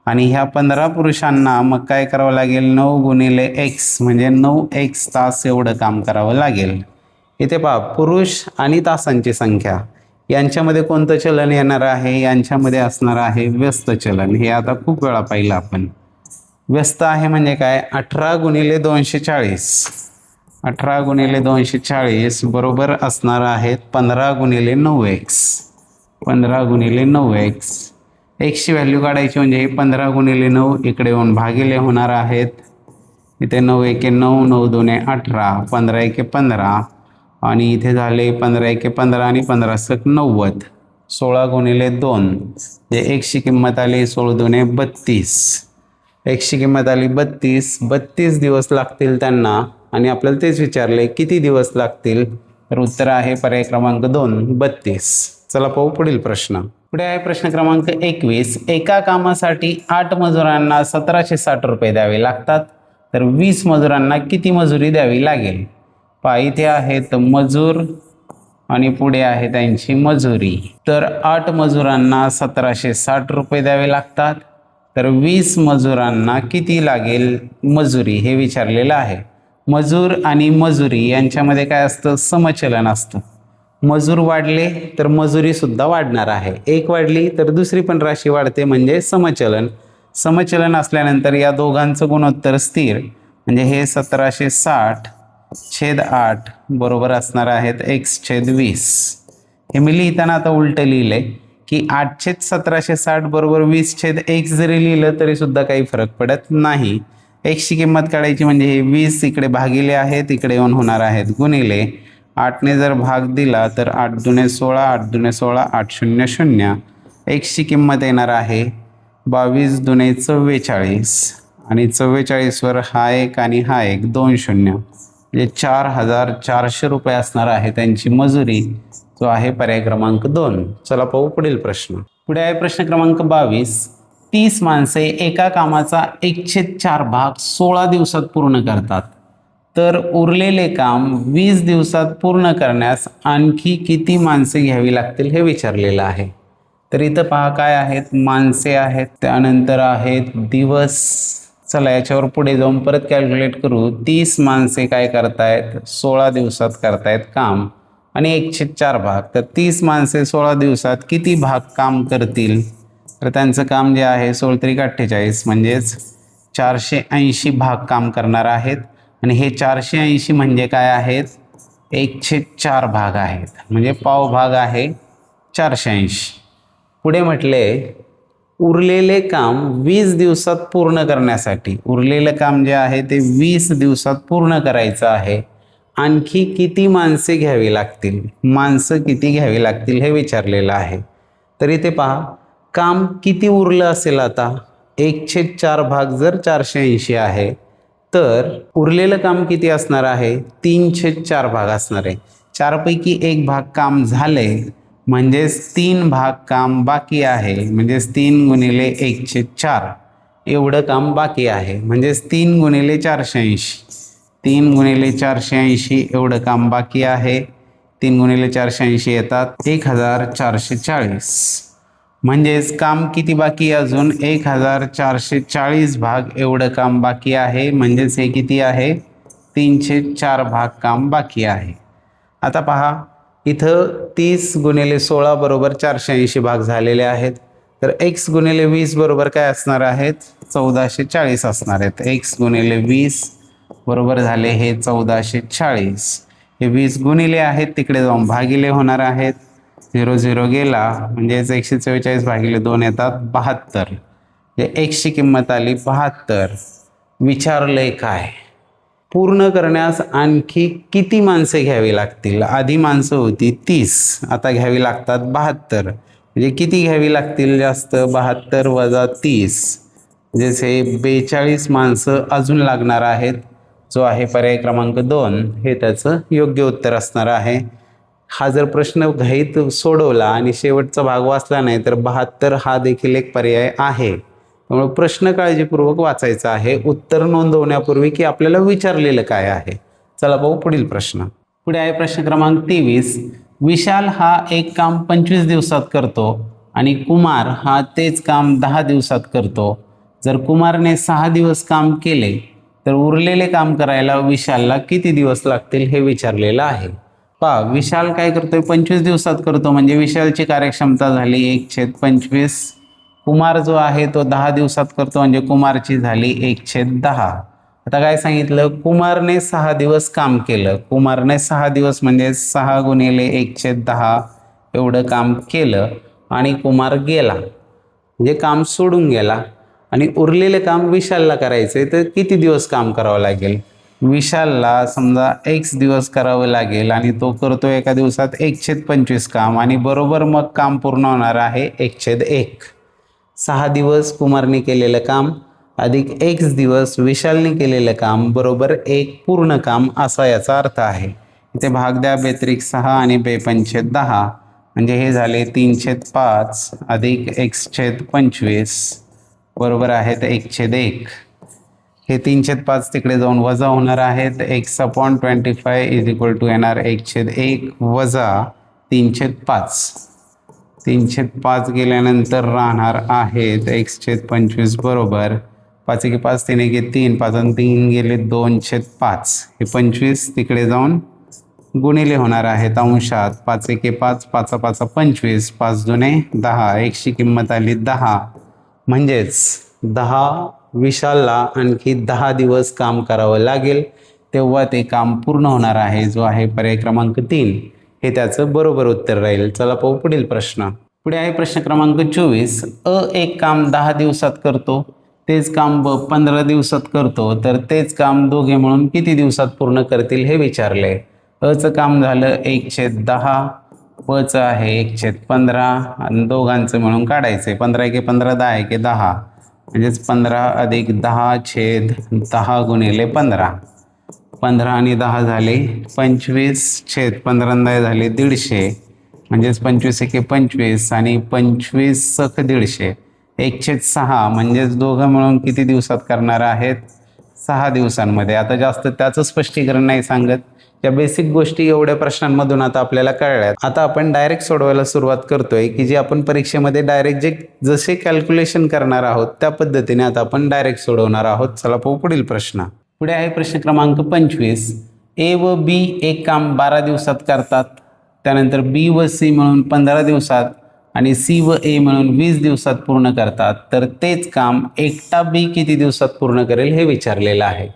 S1: आणि ह्या 15 पुरुषांना मग काय करावं लागेल? 9 गुणिले x म्हणजे 9x तास एवढं काम करावं लागेल. इथे पहा, पुरुष आणि तासांची संख्या यांच्यामध्ये कोणतं चलन येणार आहे? यांच्यामध्ये असणार आहे व्यस्त चलन. हे आता खूप वेळा पाहिलं आपण. व्यस्त आहे म्हणजे काय? 18 गुणिले 240. 18 गुणिले 240 बरोबर असणार आहेत 15 गुणिले 9x. 15 गुणिले 9x. एक्सची व्हॅल्यू काढायची म्हणजे हे 15 गुणिले 9 इकडे येऊन भागिले होणार आहेत. इथे 9 एके 9, 9 दोने 18, 15 एके 15 आणि इथे झाले 15 एके 15 आणि 15 सक 90. 16 गुणिले 2 जे एक्सची किंमत आली 16 दोने 32. एक्सची किंमत आली 32. 32 दिवस लागतील त्यांना आणि आपल्याला तेच विचारले किती दिवस लागतील. तर उत्तर आहे पर्याय क्रमांक 2 32. चला पाहू पुढील प्रश्न. पुढे आहे प्रश्न क्रमांक 21. एका कामासाठी 8 मजुरांना 1760 रुपये द्यावे लागतात. तर 20 मजुरांना किती मजुरी द्यावी लागेल? पहा, इथे आहेत मजूर आणि पुढे आहे त्यांची मजुरी. तर 8 मजुरांना 1760 रुपये द्यावे लागतात. तर 20 मजुरांना किती लागेल मजुरी हे विचारलेलं आहे. मजूर आणि मजुरी यांच्यामध्ये काय असतं? समचलन असतं. मजूर वाढले तर मजुरी सुद्धा वाढणार आहे. एक वाढली तर दुसरी पण राशी वाढते म्हणजे समचलन. समचलन असल्यानंतर या दोघांचं गुणोत्तर स्थिर म्हणजे हे 1760/8 बरोबर असणार आहेत x/20. हे मी लिहिताना आता उलटं लिहिलंय की 8/1760 बरोबर 20/x जरी लिहिलं तरी सुद्धा काही फरक पडत नाही. एक्सची किंमत काढायची म्हणजे हे 20 इकडे भागिले आहेत, इकडे येऊन होणार आहेत गुणिले. 8ने जर भाग दिला तर 8 दुने 16, 8 दुने 16, 8 0 0. एक्सची किंमत येणार आहे 22 दुने 44 आणि 44 वर हा एक आणि हा एक 2 शून्य म्हणजे 4400 रुपये असणार आहे त्यांची मजुरी. जो आहे पर्याय क्रमांक 2. चला पाहू पुढील प्रश्न. पुढे आहे प्रश्न क्रमांक 22. 30 माणसे एका कामाचा 1/4 भाग 16 दिवसात पूर्ण करतात. तर उरलेले काम 20 दिवसात पूर्ण करण्यास आणखी किती माणसे घ्यावी लागतील हे विचारलेलं आहे. तर इथं पहा काय आहेत? माणसे आहेत, त्यानंतर आहेत दिवस. चला याच्यावर पुढे जाऊन परत कॅल्क्युलेट करू. 30 माणसे काय करतायत? 16 दिवसात करतायत काम आणि 1/4 भाग. तर 30 माणसे 16 दिवसात किती भाग काम करतील? तर त्यांचं काम जे आहे 16 त्रिक 48 म्हणजेच 480 भाग काम करणार आहेत. आणि हे 480 म्हणजे काय आहेत? 1/4 भाग आहेत म्हणजे पाव भाग आहे 480. पुढे म्हटले उरलेले काम 20 दिवसात पूर्ण करण्यासाठी, उरलेलं काम जे आहे ते 20 दिवसात पूर्ण करायचं आहे. आणखी किती माणसे घ्यावी लागतील? माणसं किती घ्यावी लागतील हे विचारलेलं आहे. तर इथे पहा काम किती उरलं असेल आता? 1/4 भाग जर 480 आहे तर उरलेलं काम किती असणार आहे? 3/4 भाग असणार आहे. 4पैकी 1 भाग काम झाले, म्हणजेच 3 भाग काम बाकी आहे, म्हणजेच 3 गुणिले 1/4 एवढं काम बाकी आहे, म्हणजेच 3 गुणिले 480. 3 गुणिले 480 एवढं काम बाकी आहे. 3 गुणिले 480 येतात 1440. म्हणजेच काम किती बाकी आहे? अजून 1440 भाग एवढं काम बाकी आहे, म्हणजेच हे किती आहे? 3/4 भाग काम बाकी आहे. आता पहा, इथं 30 गुणिले 16 बरोबर 480 भाग झालेले आहेत. तर x गुणिले 20 बरोबर काय असणार आहेत? 1440 असणार आहेत. x गुणिले 20 बरोबर झाले हे 1440. हे 20 गुणिले आहेत, तिकडे जाऊन भागिले होणार आहेत. 0 0 गेला, म्हणजेच 144 भागिले 2 येतात 72. हे x ची किंमत आली 72. विचारलंय काय? पूर्ण करण्यास आणखी किती माणसे घ्यावी लागतील? आधी माणसं होती 30, आता घ्यावी लागतात 72. म्हणजे किती घ्यावी लागतील जास्त? 72 वजा 30, जसे 42 माणसं अजून लागणार आहेत, जो आहे पर्याय क्रमांक 2. हे त्याचं योग्य उत्तर असणार आहे. हा जर प्रश्न घाईत सोडवला आणि शेवटचा भाग वाचला नाही तर 72 हा देखील एक पर्याय आहे. त्यामुळे प्रश्न काळजीपूर्वक वाचायचा आहे, उत्तर नोंदवण्यापूर्वी की आपल्याला विचारलेलं काय आहे. चला पाहू पुढील प्रश्न. पुढे आहे प्रश्न क्रमांक 23. विशाल हा एक काम 25 दिवसात करतो आणि कुमार हा तेच काम 10 दिवसात करतो. जर कुमारने 6 दिवस काम केले तर उरलेले काम करायला विशालला किती दिवस लागतील हे विचारलेलं आहे. पहा, विशाल काय करतोय? 25 दिवसात करतो, म्हणजे विशालची कार्यक्षमता झाली 1/25. कुमार जो आहे तो 10 दिवसात करतो, म्हणजे कुमारची झाली 1/10. आता काय सांगितलं? कुमारने 6 दिवस काम केलं. कुमारने 6 दिवस म्हणजे 6 गुणिले 1/10 एवढं काम केलं आणि कुमार गेला, म्हणजे काम सोडून गेला. आणि उरलेले काम विशालला करायचे, तर किती दिवस काम करावं लागेल? विशालला समजा x दिवस करावं लागेल आणि तो करतो एका दिवसात 1/25 काम, आणि बरोबर मग काम पूर्ण होणार आहे 1/1. 6 दिवस कुमारने केलेलं काम अधिक x दिवस विशालने केलेलं काम बरोबर 1 पूर्ण काम, असा याचा अर्थ आहे. इथे भाग द्या, बेत्रिक 6 आणि बेपंचे 10, म्हणजे हे झाले 3/5 अधिक x/25 बरोबर आहेत 1/1. हे 3/5 तिकडे जाऊन वजा होणार आहेत. x/25 इज इक्वल टू येणार 1/1 वजा 3/5. 3/5 गेल्यानंतर राहणार आहेत x/25 बरोबर 5 एके 5 3 एके 3 5 आणि 3 गेले 2/5. हे 25 तिकडे जाऊन गुणिले होणार आहेत अंशात. 5 एके 5 5 5 25 5 दुने 10. x ची किंमत आली 10, म्हणजेच 10 विशालला आणखी 10 दिवस काम करावं लागेल, तेव्हा ते काम पूर्ण होणार आहे, जो आहे पर्याय क्रमांक 3. हे त्याचं बरोबर उत्तर राहील. चला पाहू पुढील प्रश्न. पुढे आहे प्रश्न क्रमांक 24. एक काम 10 दिवसात करतो, तेच काम ब 15 दिवसात करतो, तर तेच काम दोघे मिळून किती दिवसात पूर्ण करतील हे विचारले. चं काम झालं 1/10, चं आहे 1/15 आणि दोघांचं मिळून काढायचे. 15 एके 15 10 एके 10, म्हणजेच 15 अधिक 10/10 गुणिले 15. 15 आणि 10 झाले 25/15 झाले 150, म्हणजेच 25 एके 25 आणि 25 सख 150. 1/6 म्हणजेच दोघं मिळून किती दिवसात करणार आहेत? 6 दिवसांमध्ये. आता जास्त त्याचं स्पष्टीकरण नाही सांगत, या बेसिक गोष्टी एवढ्या प्रश्नांमधून आता आपल्याला कळल्यात. आता आपण डायरेक्ट सोडवायला सुरुवात करतोय, की जी आपण परीक्षेमध्ये डायरेक्ट जसे कॅल्क्युलेशन करणार आहोत त्या पद्धतीने आता आपण डायरेक्ट सोडवणार आहोत. चला पाहू पुढील प्रश्न. पुढे आहे प्रश्न क्रमांक 25. ए व बी एक काम 12 दिवसात करतात, त्यानंतर बी व सी मिळून 15 दिवसात आणि सी व ए मिळून 20 दिवसात पूर्ण करतात, तर तेच काम एकटा बी किती दिवसात पूर्ण करेल हे विचारलेलं आहे.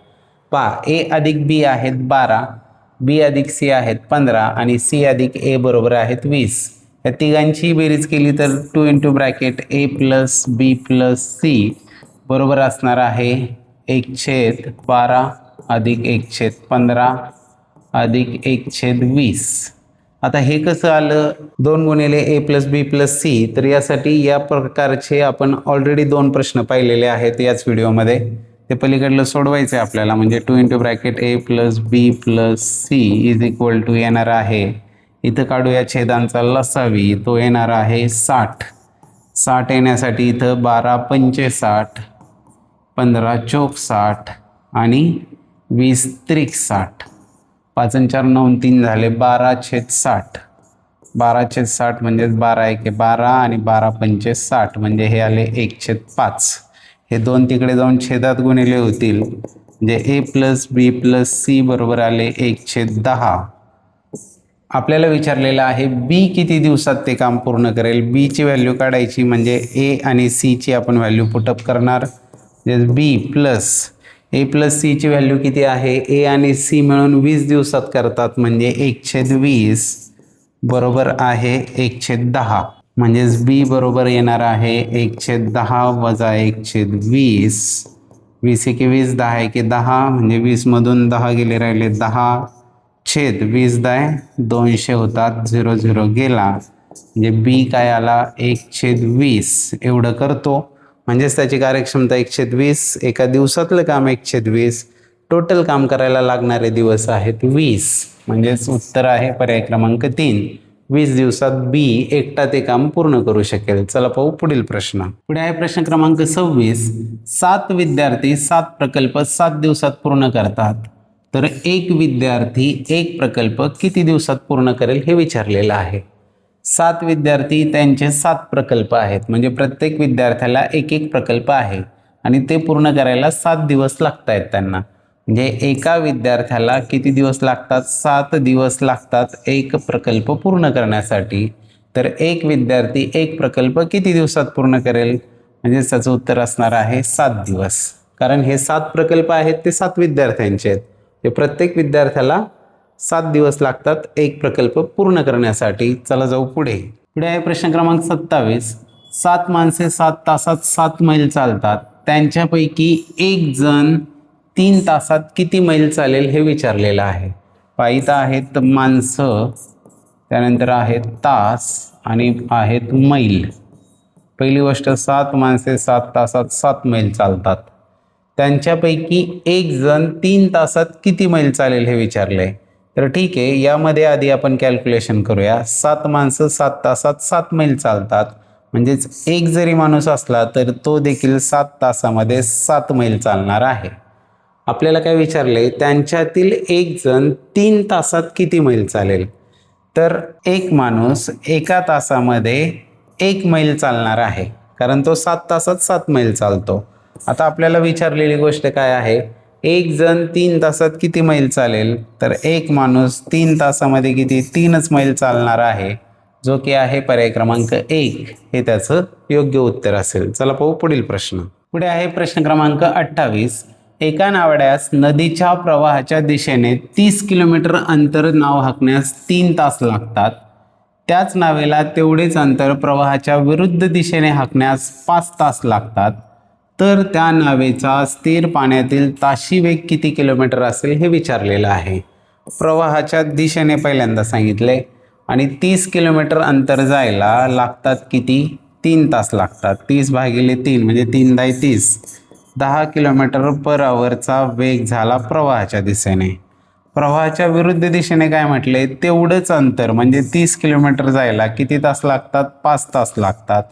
S1: पहा, ए अधिक बी आहेत 12, बी अधिक सी आहेत 15 आणि सी अधिक ए बरोबर आहेत 20. या तिघांची बेरीज केली तर 2 into bracket a plus b plus c बरोबर असणार आहे 1/12 अधिक 1/15 अधिक 1/20. आता हे कसं आलं? 2 गुणिले ए प्लस बी प्लस सी. तर यासाठी या प्रकारचे आपण ऑलरेडी 2 प्रश्न पाहिलेले आहेत याच व्हिडिओमध्ये. ते पलीकडलं सोडवायचं आहे आपल्याला, म्हणजे 2 into bracket a plus b plus c is equal to येणार आहे, इथं काढूया छेदांचा लसावी, तो येणार आहे 60. 60 येण्यासाठी इथं 12 पंचे 60, 15 चौक 60 आणि 20 त्रिक 60. 5 आणि 4 9 3 झाले 12/60. 12/60 म्हणजे 12 एके 12 आणि 12 पंचे 60 म्हणजे हे आले 1/5. हे दोन तिकडे जाऊन छेदात गुणिले होतील, म्हणजे a plus b plus c बरोबर आले 1/10. आपल्याला विचारलेलं आहे बी किती दिवसात ते काम पूर्ण करेल. बी ची व्हॅल्यू काढायची, म्हणजे ए आणि सी ची आपण व्हॅल्यू पुटअप करणार. बी प्लस ए प्लस सी ची व्हॅल्यू किती आहे, ए आणि सी मिळून 20 दिवसात करतात, म्हणजे 1/20 बरोबर आहे 1/10. म्हणजेच बी बरोबर येणार आहे 1/10 वजा 1/20. 20 एके 20, 10 एके 10, म्हणजे 20 मधून 10 गेले राहिले 10 छेद 20 दाय 200 होतात, 0 0 गेला, म्हणजे बी काय आला 1/20 एवढं करतो. म्हणजेच त्याची कार्यक्षमता 1/20. एका दिवसातलं काम 1/20. टोटल काम करायला लागणारे दिवस आहेत 20. म्हणजेच उत्तर आहे पर्याय क्रमांक 3. 20 दिवसात बी एकटा ते काम पूर्ण करू शकेल. चला पाहू पुढील प्रश्न. पुढे आहे प्रश्न क्रमांक 26. 7 विद्यार्थी 7 प्रकल्प 7 दिवसात पूर्ण करतात, तर एक विद्यार्थी एक प्रकल्प किती दिवसात पूर्ण करेल हे विचारलेलं आहे. 7 विद्यार्थी, त्यांचे 7 प्रकल्प आहेत, म्हणजे प्रत्येक विद्यार्थ्याला एक एक प्रकल्प आहे आणि ते पूर्ण करायला 7 दिवस लागत आहेत त्यांना. म्हणजे एका विद्यार्थ्याला किती दिवस लागतात, 7 दिवस लागतात एक प्रकल्प पूर्ण करण्यासाठी. तर एक विद्यार्थी एक प्रकल्प किती दिवसात पूर्ण करेल, म्हणजे त्याचं उत्तर असणार आहे 7 दिवस. कारण हे 7 प्रकल्प आहेत ते 7 विद्यार्थ्यांचे आहेत, ते प्रत्येक विद्यार्थ्याला 7 दिवस लागतात एक प्रकल्प पूर्ण करण्यासाठी. चला जाऊ पुढे. पुढे आहे प्रश्न क्रमांक 27. 7 माणसे 7 तासात 7 मैल चालतात, त्यांच्यापैकी एक जण 3 तासात किती मैल चालेल हे विचारलेलं आहे. पायीत आहेत माणसं, त्यानंतर आहेत तास आणि आहेत मैल. पहिली गोष्ट, 7 माणसे 7 तासात 7 मैल चालतात, त्यांच्यापैकी एक जण 3 तासात किती मैल चालेल हे विचारलंय. तर ठीक आहे, यामध्ये आधी आपण कॅल्क्युलेशन करूया. 7 माणसं 7 तासात 7 मैल चालतात, म्हणजेच एक जरी माणूस असला तर तो देखील 7 तासामध्ये 7 मैल चालणार आहे. आपल्याला काय विचारले, त्यांच्यातील एक जण 3 तासात किती मैल चालेल. तर एक माणूस एका तासामध्ये 1 मैल चालणार आहे, कारण तो 7 तासात 7 मैल चालतो. आता आपल्याला विचारलेली गोष्ट काय आहे, एक जण 3 तासात किती मैल चालेल. तर एक माणूस 3 तासामध्ये किती 3च मैल चालणार आहे, जो की आहे पर्याय क्रमांक 1. हे त्याचं योग्य उत्तर असेल. चला पाहू पुढील प्रश्न. पुढे आहे प्रश्न क्रमांक 28. एका नावड्यास नदीच्या प्रवाहाच्या दिशेने 30 किलोमीटर अंतर नाव हाकण्यास 3 तास लागतात, त्याच नावेला तेवढेच अंतर प्रवाहाच्या विरुद्ध दिशेने हाकण्यास 5 तास लागतात, तर त्या नावेचा स्थिर पाण्यातील ताशी वेग किती किलोमीटर असेल हे विचारलेलं आहे. प्रवाहाच्या दिशेने पहिल्यांदा सांगितले आणि 30 किलोमीटर अंतर जायला लागतात किती, 3 तास लागतात. 30/3 म्हणजे 3 × 30, 10 km/hचा वेग झाला प्रवाहाच्या दिशेने. प्रवाहाच्या विरुद्ध दिशेने काय म्हटले, तेवढंच अंतर म्हणजे 30 किलोमीटर जायला किती तास लागतात, 5 तास लागतात.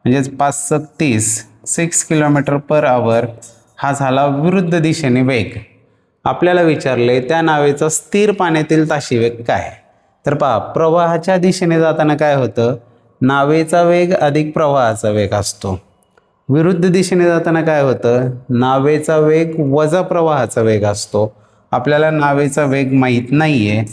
S1: म्हणजेच 5 × 30, 6 km/h हा झाला विरुद्ध दिशेने वेग. आपल्याला विचारले त्या नावेचा स्थिर पाण्यातील ताशी वेग काय. तर पहा, प्रवाहाच्या दिशेने जाताना काय होतं, नावेचा वेग अधिक प्रवाहाचा वेग असतो. विरुद्ध दिशेने जाताना काय होतं, नावेचा वेग वजा प्रवाहाचा वेग असतो. आपल्याला नावेचा वेग माहीत नाही आहे,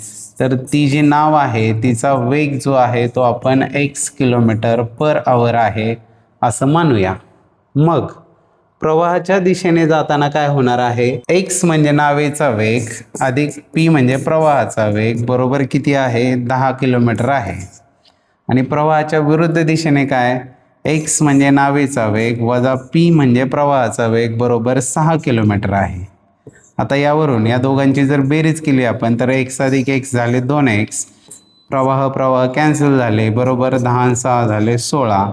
S1: तर ती जी नाव आहे तिचा वेग जो आहे तो आपण x km/h आहे असं मानूया. मग प्रवाहाच्या दिशेने जाताना काय होणार आहे, x म्हणजे नावेचा वेग अधिक p म्हणजे प्रवाहाचा वेग बरोबर किती आहे, 10 किलोमीटर आहे. आणि प्रवाहाच्या विरुद्ध दिशेने काय, x म्हणजे नावेचा वेग वजा p म्हणजे प्रवाहाचा वेग बरोबर 6 किलोमीटर आहे. आता यावरून या दोघांची जर बेरीज केली आपण तर x अधिक x झाले 2x, प्रवाह कॅन्सल झाले, बरोबर 10 × 6 झाले 16.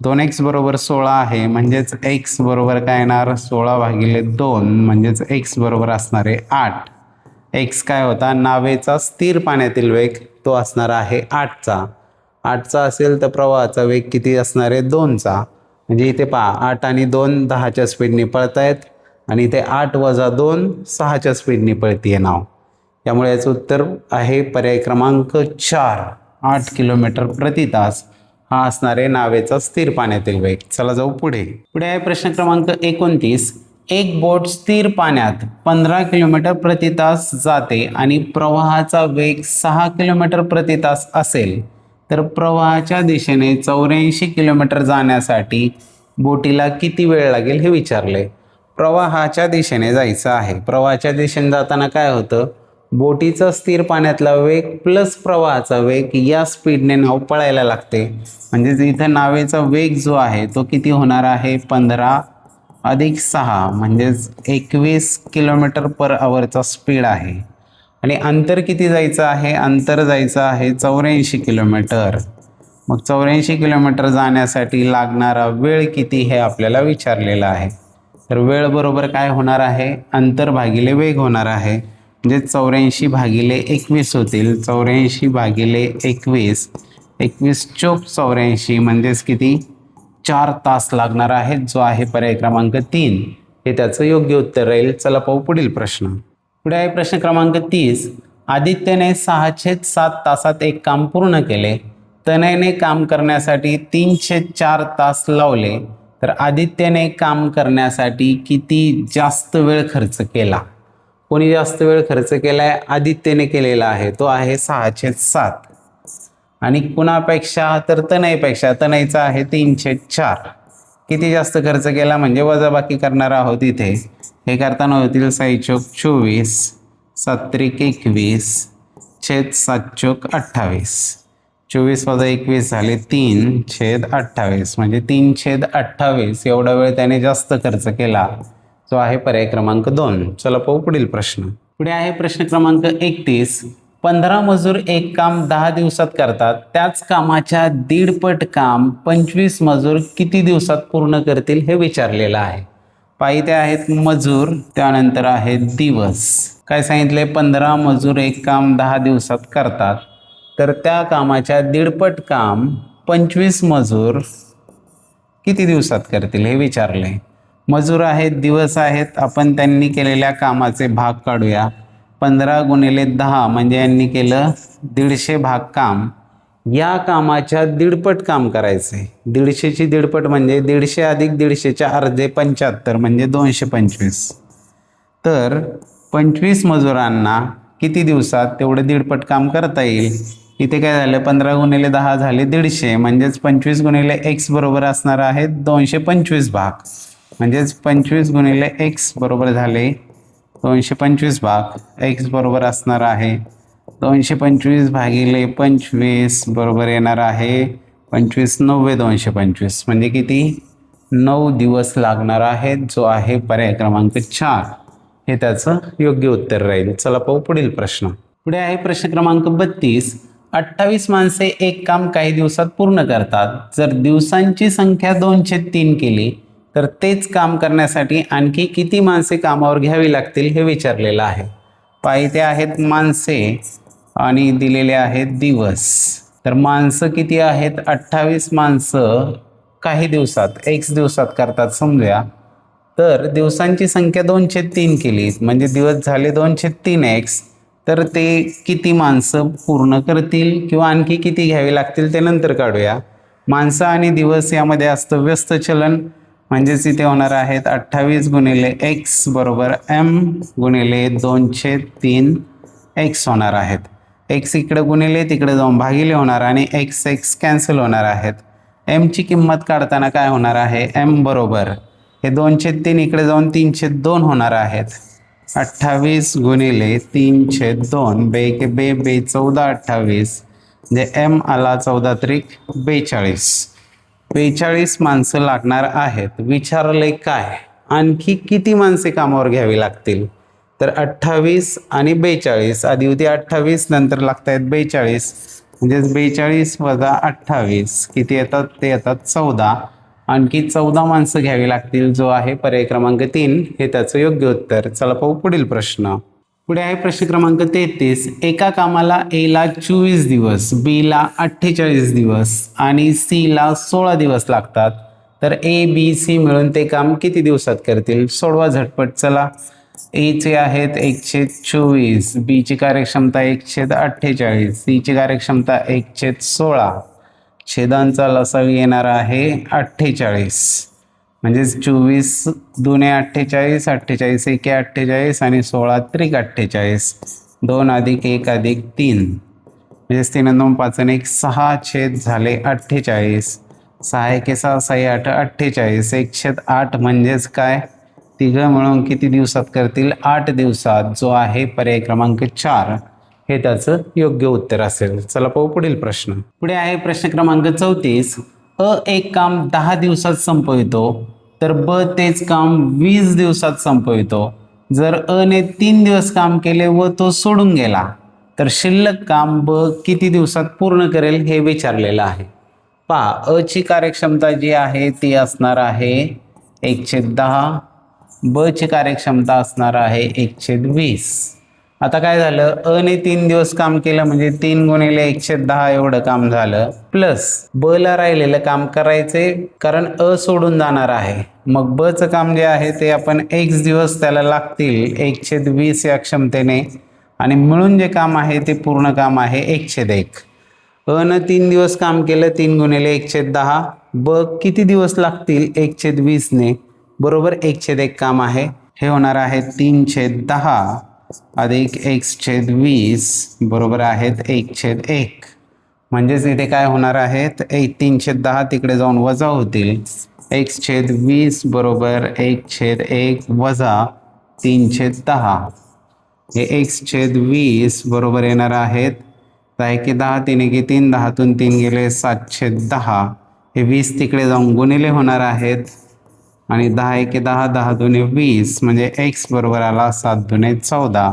S1: 2x बरोबर 16 आहे, म्हणजेच x बरोबर काय येणार 16/2 म्हणजेच x बरोबर असणार आहे 8. x काय होता नावेचा स्थिर पाण्यातील वेग, तो असणार आहे 8चा. 8चा असेल तर प्रवाहाचा वेग किती असणार आहे 2चा. म्हणजे इथे पहा 8 आणि 2 10च्या स्पीडने पळतायत आणि इथे 8 वजा 2 6च्या स्पीडने पळतीये नाव. त्यामुळे याचं उत्तर आहे पर्याय क्रमांक 4, 8 किलोमीटर प्रति तास हा असणार आहे नावेचा स्थिर पाण्यातील वेग. चला जाऊ पुढे. पुढे आहे प्रश्न क्रमांक 29. एक बोट स्थिर पाण्यात 15 किलोमीटर प्रति तास जाते आणि प्रवाहाचा वेग 6 किलोमीटर प्रति तास असेल तर प्रवाहाच्या दिशेने 84 किलोमीटर जाण्यासाठी बोटीला किती वेळ लागेल हे विचारले. प्रवाहाच्या दिशेने जायचं आहे. प्रवाहाच्या दिशेने जाताना काय होतं, बोटीचा स्थिर पाण्यातला वेग प्लस प्रवाहाचा वेग या स्पीडने नाव पळायला लागते. म्हणजेच इथं नावेचा वेग जो आहे तो किती होणार आहे 15 अधिक 6 म्हणजेच 21 किलोमीटर पर आवरचा स्पीड आहे. आणि अंतर किती जायचं आहे, अंतर जायचं आहे 84 किलोमीटर. मग 84 किलोमीटर जाण्यासाठी लागणारा वेळ किती हे आपल्याला विचारलेलं आहे. तर वेळ बरोबर काय होणार आहे अंतर भागिले वेग होणार आहे. म्हणजे 84/21 होतील. 84/21 21 चोक 84 म्हणजेच किती 4 तास लागणार आहेत, जो आहे पर्याय क्रमांक 3 हे त्याचं योग्य उत्तर राहील. चला पाहू पुढील प्रश्न. पुढे आहे प्रश्न क्रमांक 30. आदित्यने 6/7 तासात एक काम पूर्ण केले. तनयने काम करण्यासाठी 3/4 तास लावले तर आदित्यने काम करण्यासाठी किती जास्त वेळ खर्च केला. कोणी जास्त वेळ खर्च केलाय, आदित्यने केलेला आहे, तो आहे 6/7. आणि कुणापेक्षा तर तनयपेक्षा, तनयचा आहे 3/4. किती जास्त खर्च केला म्हणजे वजाबाकी करणार आहोत इथे. हे करताना होतील 6×4 = 24, 7×21 छेद 7×28. 24 + 21 झाले 3/28 म्हणजे 3/28 एवढा वेळ त्याने जास्त खर्च केला, जो आहे पर्याय क्रमांक 2. चला पाहू पुढील प्रश्न. पुढे आहे प्रश्न क्रमांक 31. 15 मजूर एक काम 10 दिवसात करतात, त्याच कामाच्या 1.5 पट काम 25 मजूर किती दिवसात पूर्ण करतील हे विचारलेलं आहे. पाहिजे आहेत मजूर, त्यानंतर आहेत दिवस. काय सांगितले, 15 मजूर एक काम 10 दिवसात करतात तर त्या कामाच्या 1.5 पट काम 25 मजूर किती दिवसात करतील हे विचारले. मजूर आहेत, दिवस आहेत, आपण त्यांनी केलेल्या कामाचे भाग काढूया. 15 × 10 म्हणजे यांनी केलं 150 भाग काम. या कामाच्या 1.5 पट काम करायचे. 150ची 1.5 पट म्हणजे 150 अधिक 150च्या अर्धे 75 म्हणजे 225. तर 25 मजुरांना किती दिवसात तेवढे 1.5 पट काम करता येईल. इथे काय झालं 15 × 10 झाले 150 म्हणजेच 25 × x बरोबर असणार आहे 225 भाग. म्हणजेच 25 × x बरोबर झाले 225 भाग. x बरोबर असणार आहे 225/25 बरोबर येणार आहे 25 9 225 म्हणजे किती 9 दिवस लागणार आहेत, जो आहे पर्याय क्रमांक 4 हे त्याचं योग्य उत्तर राहील. चला पाहू पुढील प्रश्न. पुढे आहे प्रश्न क्रमांक 32. 28 माणसे एक काम काही दिवसात पूर्ण करतात. जर दिवसांची संख्या 2/3 केली तर तेच काम करण्यासाठी आणखी किती माणसे कामावर घ्यावी लागतील हे विचारलेलं आहे. पाहिजे आहेत माणसे आणि दिलेले आहेत दिवस. तर माणसं किती आहेत 28 माणसं काही दिवसात x दिवसात करतात समजूया. तर दिवसांची संख्या 2/3 केली म्हणजे दिवस झाले 2/3x. तर ते किती माणसं पूर्ण करतील किंवा आणखी किती घ्यावी लागतील ते नंतर काढूया. माणसं आणि दिवस यामध्ये असतं व्यस्त चलन, म्हणजेच इथे होणार आहेत 28 × x बरोबर m × 2/3x होणार आहेत. x इकडे गुणिले तिकडे जाऊन भागिले होणार आणि x कॅन्सल होणार आहेत. m ची किंमत काढताना काय होणार आहे m बरोबर हे 2/3 इकडे जाऊन 3/2 होणार आहेत. 28 × 3/2 बे बे बे 14 28 म्हणजे m आला 14×3 42 माणसं लागणार आहेत. विचारले काय आणखी किती माणसे कामावर घ्यावी लागतील. तर 28 आणि 42 आधी होती 28 नंतर लागत आहेत 42 म्हणजे 42 + 28 किती येतात ते येतात 14. आणखी 14 माणसं घ्यावी लागतील, जो आहे पर्याय क्रमांक 3 हे त्याचं योग्य उत्तर. चला पाहू पुढील प्रश्न. पुढे आहे प्रश्न क्रमांक 33. एका कामाला ए ला 24 दिवस, बी ला 48 दिवस आणि सी ला 16 दिवस लागतात, तर ए बी सी मिळून ते काम किती दिवसात करतील? सोडवा झटपट. चला, ए चे आहेत 1/24, बी ची कार्यक्षमता 1/48, सी ची कार्यक्षमता 1/16, छेदांचा लसावी येणार आहे 48, म्हणजेच 24 दुने 48, 48 एके 48 आणि 16 त्रिक 48, 2 अधिक 1 अधिक 3, म्हणजेच 3 2 5 आणि 1 6 छेद झाले 48, 6 एके 6 6 8 48, 1/8 म्हणजेच काय? तिघं मिळून किती दिवसात करतील? 8 दिवसात, जो आहे पर्याय क्रमांक 4 हे त्याचं योग्य उत्तर असेल. चला पाहू पुढील प्रश्न. पुढे आहे प्रश्न क्रमांक 34. एक काम 10 दिवसात संपवितो, तर ब तेच काम 20 दिवसात संपवितो. जर ने 3 दिवस काम केले व तो सोडून गेला, तर शिल्लक काम ब किती दिवसात पूर्ण करेल हे विचारलेलं आहे. पहा, ची कार्यक्षमता जी आहे ती असणार आहे 1/10, ब ची कार्यक्षमता असणार आहे 1/20. आता काय झालं, ने 3 दिवस काम केलं म्हणजे 3 गुणिले 1/10 एवढं काम झालं, प्लस ब ला राहिलेलं काम करायचे, कारण सोडून जाणार आहे. मग ब चं काम जे आहे ते आपण x दिवस त्याला लागतील 1/20 या क्षमतेने, आणि मिळून जे काम आहे ते पूर्ण काम आहे 1/1. न 3 दिवस काम केलं, 3 गुणिले 1/10, ब किती दिवस लागतील 1/20 ने? बरोबर 1/1 काम आहे, हे होणार आहे 3/10 अधिक 1/20 बरोबर आहेत 1/1. म्हणजेच इथे काय होणार आहेत, 3/10 तिकडे जाऊन वजा होतील, 1/20 बरोबर 1/1 वजा 3/10, हे 1/20 बरोबर येणार आहेत 10 की 10, 3 की 3, 10तून 3 गेले 7/10, हे 20 तिकडे जाऊन गुणिले होणार आहेत, आणि 10 एके 10, 10 दुने 20, म्हणजे x बरोबर आला 7 दुने 14.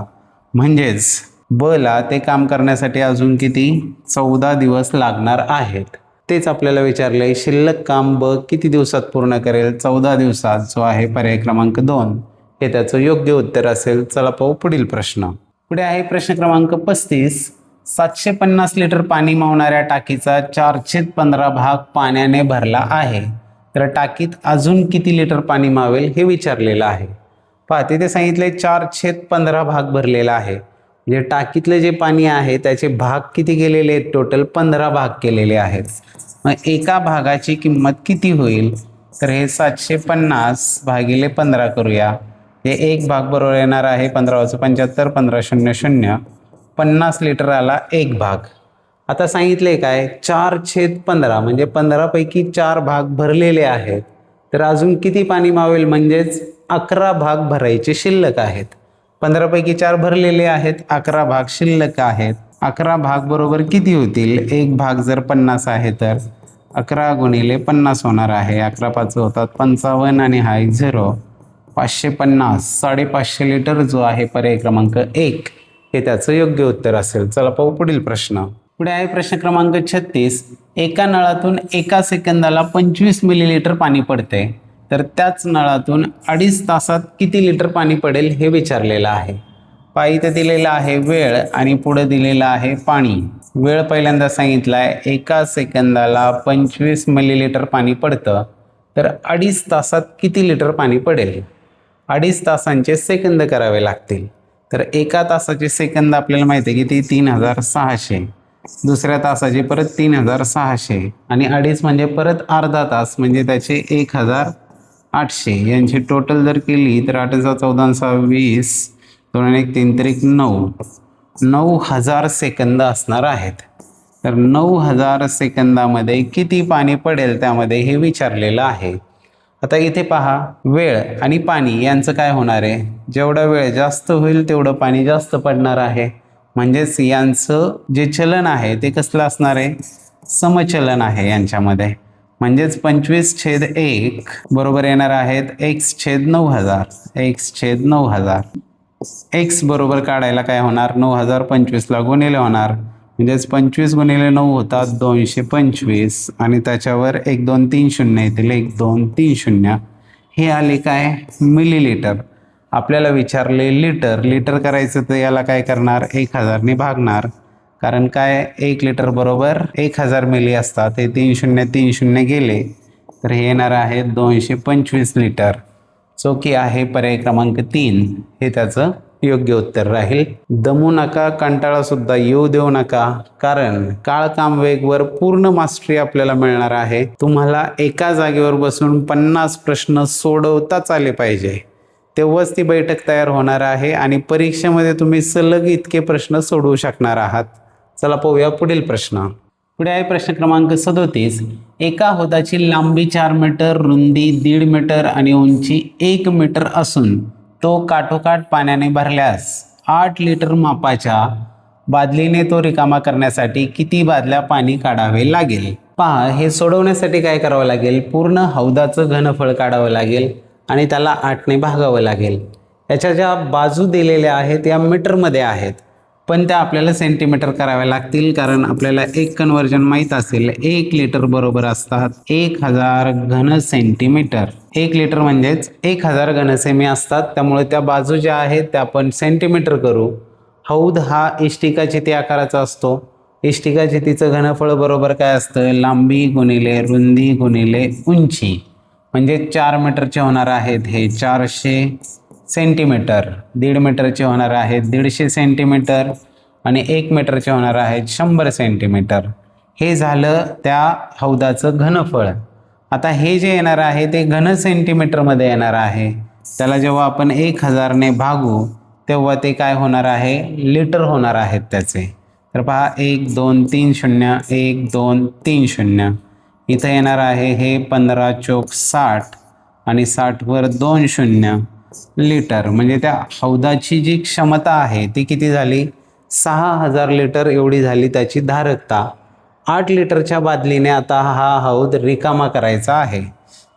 S1: म्हणजेच ब ला ते काम करण्यासाठी अजून किती 14 दिवस लागणार आहेत. तेच आपल्याला विचारलंय, शिल्लक काम ब किती दिवसात पूर्ण करेल? 14 दिवसात, जो आहे पर्याय क्रमांक 2 हे त्याचं योग्य उत्तर असेल. चला पाहू पुढील प्रश्न. पुढे आहे प्रश्न क्रमांक 35. 750 लिटर पाणी मावणाऱ्या टाकीचा 4/15 भाग पाण्याने भरला आहे, तर टाकीत अजून किती लिटर पाणी मावेल हे विचारलेलं आहे. पहा, तिथे सांगितले 4/15 भाग भरलेला आहे, म्हणजे टाकीतलं जे पाणी आहे त्याचे भाग किती केलेले आहेत? टोटल 15 भाग केलेले आहेत. मग एका भागाची किंमत किती होईल? तर हे 750 भागिले 15 करूया. हे एक भाग बरोबर येणार आहे 15×75, 15×00, 50 लिटर आला एक भाग. आता सांगितले काय, 4/15 म्हणजे 15 पैकी 4 भाग भरलेले आहेत, तर अजून किती पाणी मावेल? म्हणजेच 11 भाग भरायचे शिल्लक आहेत. 15 पैकी 4 भरलेले आहेत, 11 भाग शिल्लक आहेत. 11 भाग बरोबर किती होतील? एक भाग जर 50 आहे तर 11 गुणिले 50 होणार आहे. 11 5 होतात 55 आणि हा 0, 550, 550 लिटर, जो आहे पर्याय क्रमांक 1 हे त्याचं योग्य उत्तर असेल. चला पाहू पुढील प्रश्न. पुढे आहे प्रश्न क्रमांक 36. एका नळातून एका सेकंदाला 25 मिलीलिटर पाणी पडते, तर त्याच नळातून 2.5 तासात किती लिटर पाणी पडेल हे विचारलेलं आहे. इथं दिलेला आहे वेळ आणि पुढे दिलेला आहे पाणी. वेळ पहिल्यांदा सांगितलाय, एका सेकंदाला 25 मिलीलिटर पाणी पडतं, तर 2.5 तासात किती लिटर पाणी पडेल? 2.5 तासांचे सेकंद करावे लागतील. तर एका तासाचे सेकंद आपल्याला माहिती आहे की ती 3600, दुसऱ्या तासाचे परत 3600, आणि 2.5 म्हणजे परत अर्धा तास, म्हणजे त्याचे 1800. यांची टोटल जर केली तर 8 × 14 = 20, 2 1 3 3 9, 9000 सेकंद असणार आहेत. तर 9000 सेकंदामध्ये किती पाणी पडेल त्यामध्ये हे विचारलेलं आहे. आता इथे पहा, वेळ आणि पाणी यांचं काय होणार आहे? जेवढा वेळ जास्त होईल तेवढं पाणी जास्त पडणार आहे. म्हणजेच यांचं जे चलन आहे ते कसलं असणार आहे? समचलन आहे यांच्यामध्ये. म्हणजेच 25/1 बरोबर येणार आहेत x/9000, x/9000. x बरोबर काढायला काय होणार? 9000 25ला गुणिले होणार म्हणजेच 25 गुणिले 9 होतात 225 आणि त्याच्यावर 1 2 3 शून्य येतील 1 2 3 शून्य. हे आले काय मिलीलिटर. आपल्याला विचारले लिटर. लिटर करायचं तर याला काय करणार 1000ने भागणार, कारण काय 1 लिटर बरोबर 1000 मिली असतात. हे 3 शून्य गेले तर हे येणार आहे 225 लिटर. जो की आहे पर्याय क्रमांक 3 हे त्याचं योग्य उत्तर राहील. दमू नका, कंटाळा सुद्धा येऊ देऊ नका, कारण काळ काम वेगवर पूर्ण मास्टरी आपल्याला मिळणार आहे. तुम्हाला एका जागेवर बसून 50 प्रश्न सोडवताच आले पाहिजे, तेव्हाच ती बैठक तयार होणार आहे आणि परीक्षेमध्ये तुम्ही सलग इतके प्रश्न सोडवू शकणार आहात. चला पाहूया पुढील प्रश्न. पुढे आहे प्रश्न क्रमांक 37. एका हौदाची लांबी 4 मीटर, रुंदी 1.5 मीटर आणि उंची 1 मीटर असून तो काठोकाठ पाण्याने भरल्यास 8 लिटर मापाच्या बादलीने तो रिकामा करण्यासाठी किती बादल्या पाणी काढावे लागेल? पहा, हे सोडवण्यासाठी काय करावं लागेल, पूर्ण हौदाचं घनफळ काढावं लागेल आणि त्याला 8ने भागावं लागेल. याच्या ज्या बाजू दिलेल्या आहेत या मीटरमध्ये आहेत, पण त्या आपल्याला सेंटीमीटर कराव्या लागतील, कारण आपल्याला एक कन्वर्जन माहीत असेल. 1 लिटर बरोबर असतात 1000 घन सेंटीमीटर. 1 लिटर म्हणजेच 1000 घनसेमी असतात, त्यामुळे त्या बाजू ज्या आहेत त्या आपण सेंटीमीटर करू. हौद हा इष्टिका चिती आकाराचा असतो. इष्टिका चितीचं घनफळ बरोबर काय असतं, लांबी गुणिले रुंदी गुणिले उंची, म्हणजे 4 मीटरचे होणार आहेत हे 400 सेंटीमीटर, 1.5 मीटरचे होणार आहेत 150 सेंटीमीटर आणि 1 मीटरचे होणार आहेत 100 सेंटीमीटर. हे झालं त्या हौदाचं घनफळ. आता हे जे येणार आहे ते घन सेंटीमीटरमध्ये येणार आहे. त्याला जेव्हा आपण 1000ने भागू तेव्हा ते काय होणार आहे, लिटर होणार आहेत त्याचे. तर पहा 1 2 3 0 1 2 3 0. इथं येणार आहे हे 15 चोक 60 आणि 60 वर 2 शून्य लिटर. म्हणजे त्या हौदाची जी क्षमता आहे ती किती झाली, 6000 लिटर एवढी झाली त्याची धारकता. 8 लिटरच्या बादलीने आता हा हौद रिकामा करायचा आहे.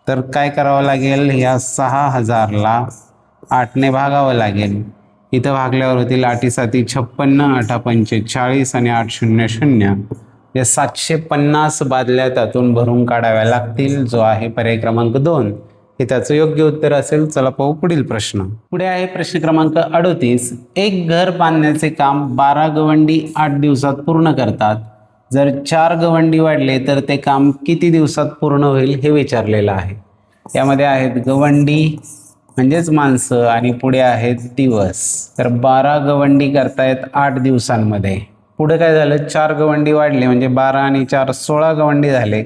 S1: तर काय करावं लागेल, या 6000ला 8ने भागावं लागेल. इथं भागल्यावर होतील 8 7 56, 8 5 40 आणि 8 0 0. या 750 बादल्या त्यातून भरून काढाव्या लागतील, जो आहे पर्याय क्रमांक 2 हे त्याचं योग्य उत्तर असेल. चला पाहू पुढील प्रश्न. पुढे आहे प्रश्न क्रमांक 38. एक घर बांधण्याचे काम 12 गवंडी 8 दिवसात पूर्ण करतात. जर 4 गवंडी वाढले तर ते काम किती दिवसात पूर्ण होईल हे विचारलेलं आहे. यामध्ये आहेत गवंडी म्हणजेच माणसं आणि पुढे आहेत दिवस. तर 12 गवंडी करतायत 8 दिवसांमध्ये. पुढे काय झालं, 4 गवंडी वाढले म्हणजे 12 आणि 4 16 गवंडी झाले,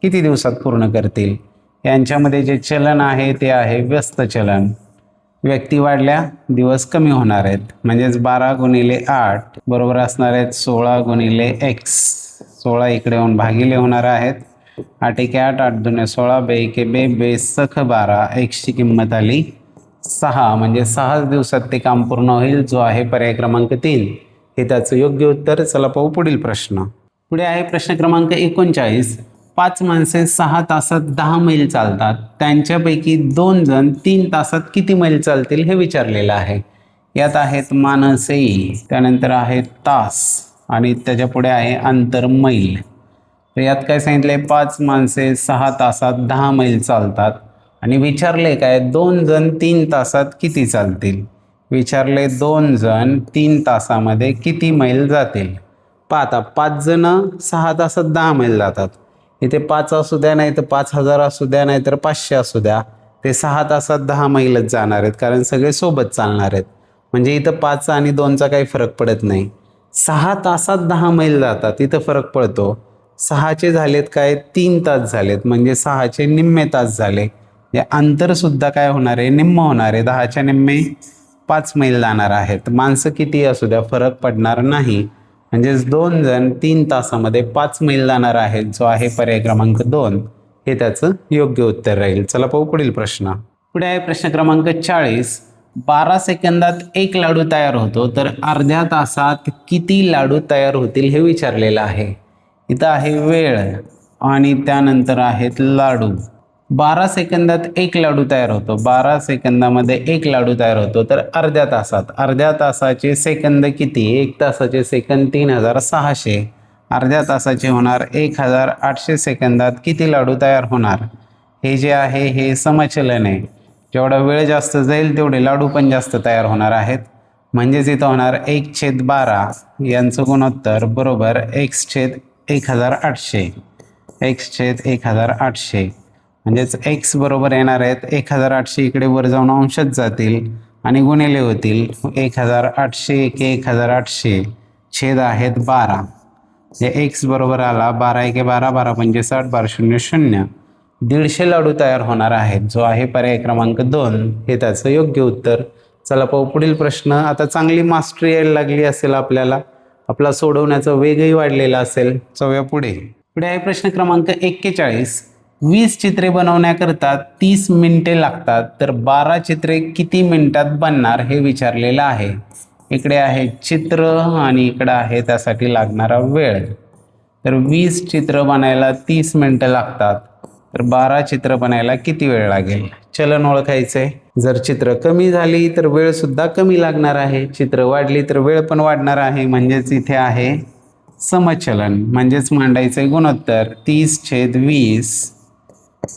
S1: किती दिवसात पूर्ण करतील? यांच्यामध्ये जे चलन आहे ते आहे व्यस्त चलन. व्यक्ती वाढल्या दिवस कमी होणार आहेत, म्हणजेच 12 गुणिले 8 बरोबर असणार आहेत 16 गुणिले x. 16 इकडे येऊन भागिले होणार आहेत. 8 1 8 8 2 16 2 1 2 2 सख 12. x ची किंमत आली 6, म्हणजे 6 दिवसात ते काम पूर्ण होईल, जो आहे पर्याय क्रमांक 3 हे त्याचं योग्य उत्तर. चला पाहू पुढील प्रश्न. पुढे आहे प्रश्न क्रमांक 39. 5 माणसे 6 तासात 10 मैल चालतात. त्यांच्यापैकी 2 जण 3 तासात किती मैल चालतील हे विचारलेलं आहे. यात आहेत माणसे, त्यानंतर आहेत तास आणि त्याच्या पुढे आहे अंतर मैल. तर यात काय सांगितले, 5 माणसे 6 तासात 10 मैल चालतात आणि विचारले काय, 2 जण 3 तासात किती चालतील. विचारले 2 जण 3 तासामध्ये किती मैल जातील. पाहता 5 जण 6 तासात 10 मैल जातात. इथे 5 असू द्या, नाही तर 5000 असू द्या, नाही तर 500 असू द्या, ते 6 तासात 10 मैलच जाणार आहेत, कारण सगळे सोबत चालणार आहेत. म्हणजे इथं 5 आणि 2चा काही फरक पडत नाही. 6 तासात 10 मैल जातात, इथं फरक पडतो. 6चे झालेत काय 3 तास झालेत, म्हणजे 6चे निम्मे तास झाले. या अंतरसुद्धा काय होणार आहे, निम्म होणार आहे. 10च्या निम्मे 5 मैल जाणार आहेत. माणसं किती असू द्या फरक पडणार नाही. म्हणजेच 2 जण 3 तासामध्ये 5 मैल जाणार आहेत, जो आहे पर्याय क्रमांक 2 हे त्याचं योग्य उत्तर राहील. चला पाहू पुढील प्रश्न. पुढे आहे प्रश्न क्रमांक 40. 12 सेकंदात 1 लाडू तयार होतो, तर अर्ध्या तासात किती लाडू तयार होतील हे विचारलेलं आहे. इथं आहे वेळ आणि त्यानंतर आहेत लाडू. 12 सेकंदात एक लाडू तयार होतो, 12 सेकंदामध्ये एक लाडू तयार होतो, तर अर्ध्या तासाचे सेकंद किती? 1 तासाचे सेकंद 3600, अर्ध्या तासाचे होणार 1800 सेकंदात किती लाडू तयार होणार? हे जे आहे हे समचलन आहे. जेवढा वेळ जास्त जाईल तेवढे लाडू पण जास्त तयार होणार आहेत. म्हणजेच इथं होणार 1/12 यांचं गुणोत्तर बरोबर x/1800, x/1800. म्हणजेच x बरोबर येणार आहेत 1800, इकडे वर जाऊन अंशात जातील आणि गुणिले होतील 1800 × 1800 छेद आहेत 12. हे x बरोबर आला 12 × 12, 12×5 = 60, 12×0 = 150 लाडू तयार होणार आहेत, जो आहे पर्याय क्रमांक 2 हे त्याचं योग्य उत्तर. चला पाहू पुढील प्रश्न. आता चांगली मास्टरी यायला लागली असेल आपल्याला, आपला सोडवण्याचा वेगही वाढलेला असेल. जाऊया पुढे आहे प्रश्न क्रमांक 41. 20 चित्रे बनवण्याकरता 30 मिनिटे लागतात, तर 12 चित्रे किती मिनिटात बनणार हे विचारलेलं आहे. इकडे आहे चित्र आणि इकडे आहे त्यासाठी लागणारा वेळ. तर 20 चित्र बनायला 30 मिनिटं लागतात, तर 12 चित्र बनायला किती वेळ लागेल? चलन ओळखायचंय. जर चित्र कमी झाली तर वेळ सुद्धा कमी लागणार आहे, चित्र वाढली तर वेळ पण वाढणार आहे. म्हणजेच इथे आहे समचलन, म्हणजेच मांडायचे गुणोत्तर 30/20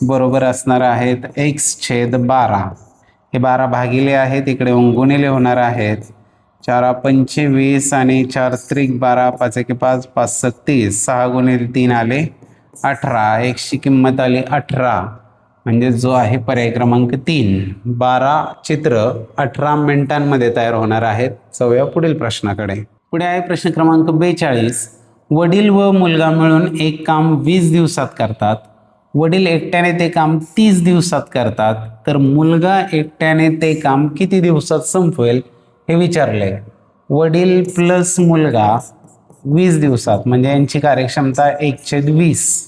S1: बरोबर असणार आहेत x/12. हे 12 भागिले आहेत, इकडे गुणिले होणार आहेत. 4×5 = 25 आणि 4×3 = 12, 5×1 = 5, 5×6 = 30, 6 × 3 आले 18, x ची किंमत आली 18. म्हणजे जो आहे पर्याय क्रमांक 3. 12 चित्र 18 मिनिटांमध्ये तयार होणार आहेत. जाऊया पुढील प्रश्नाकडे. पुढे आहे प्रश्न क्रमांक 42. वडील व मुलगा मिळून एक काम 20 दिवसात करतात, वडील एकट्याने ते काम 30 दिवसात करतात, तर मुलगा एकट्याने ते काम किती दिवसात संपवेल हे विचारले. वडील प्लस मुलगा 20 दिवसात, म्हणजे यांची कार्यक्षमता 1/20.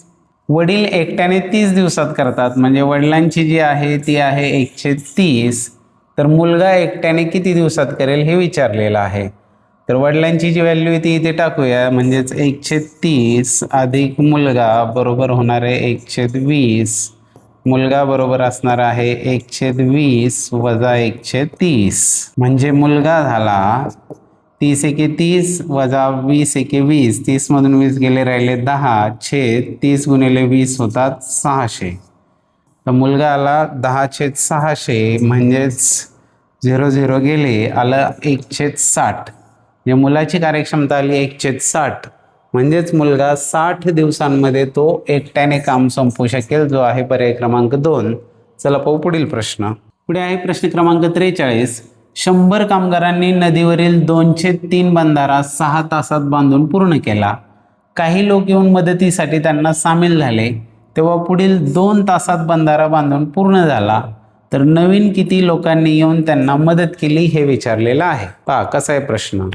S1: वडील एकट्याने 30 दिवसात करतात, म्हणजे वडिलांची जी आहे ती आहे 1/30. तर मुलगा एकट्याने किती दिवसात करेल हे विचारलेलं आहे. तर वडिलांची जी व्हॅल्यू ती इथे टाकूया. म्हणजेच 1/30 अधिक मुलगा बरोबर होणार आहे 1/20. मुलगा बरोबर असणार आहे 1/20 वजा 1/30. म्हणजे मुलगा झाला 30 × 30 वजा 20 × 20, 30 मधून 20 गेले राहिले 10 छेद 30 × 20 होतात 600. तर मुलगा आला 10/600, म्हणजेच 0 गेले आलं 1/60. म्हणजे मुलाची कार्यक्षमता आली 1/60. म्हणजेच मुलगा 60 दिवसांमध्ये तो एकट्याने काम संपवू शकेल, जो आहे पर्याय क्रमांक 2. चला पाहू पुढील प्रश्न. पुढे आहे प्रश्न क्रमांक 43. 100 कामगारांनी नदीवरील 203 बंधारा 6 तासात बांधून पूर्ण केला. काही लोक येऊन मदतीसाठी त्यांना सामील झाले, तेव्हा पुढील 2 तासात बंधारा बांधून पूर्ण झाला, तर नवीन किती लोकांनी येऊन त्यांना मदत केली हे विचारलेलं आहे. पहा कसा आहे प्रश्न,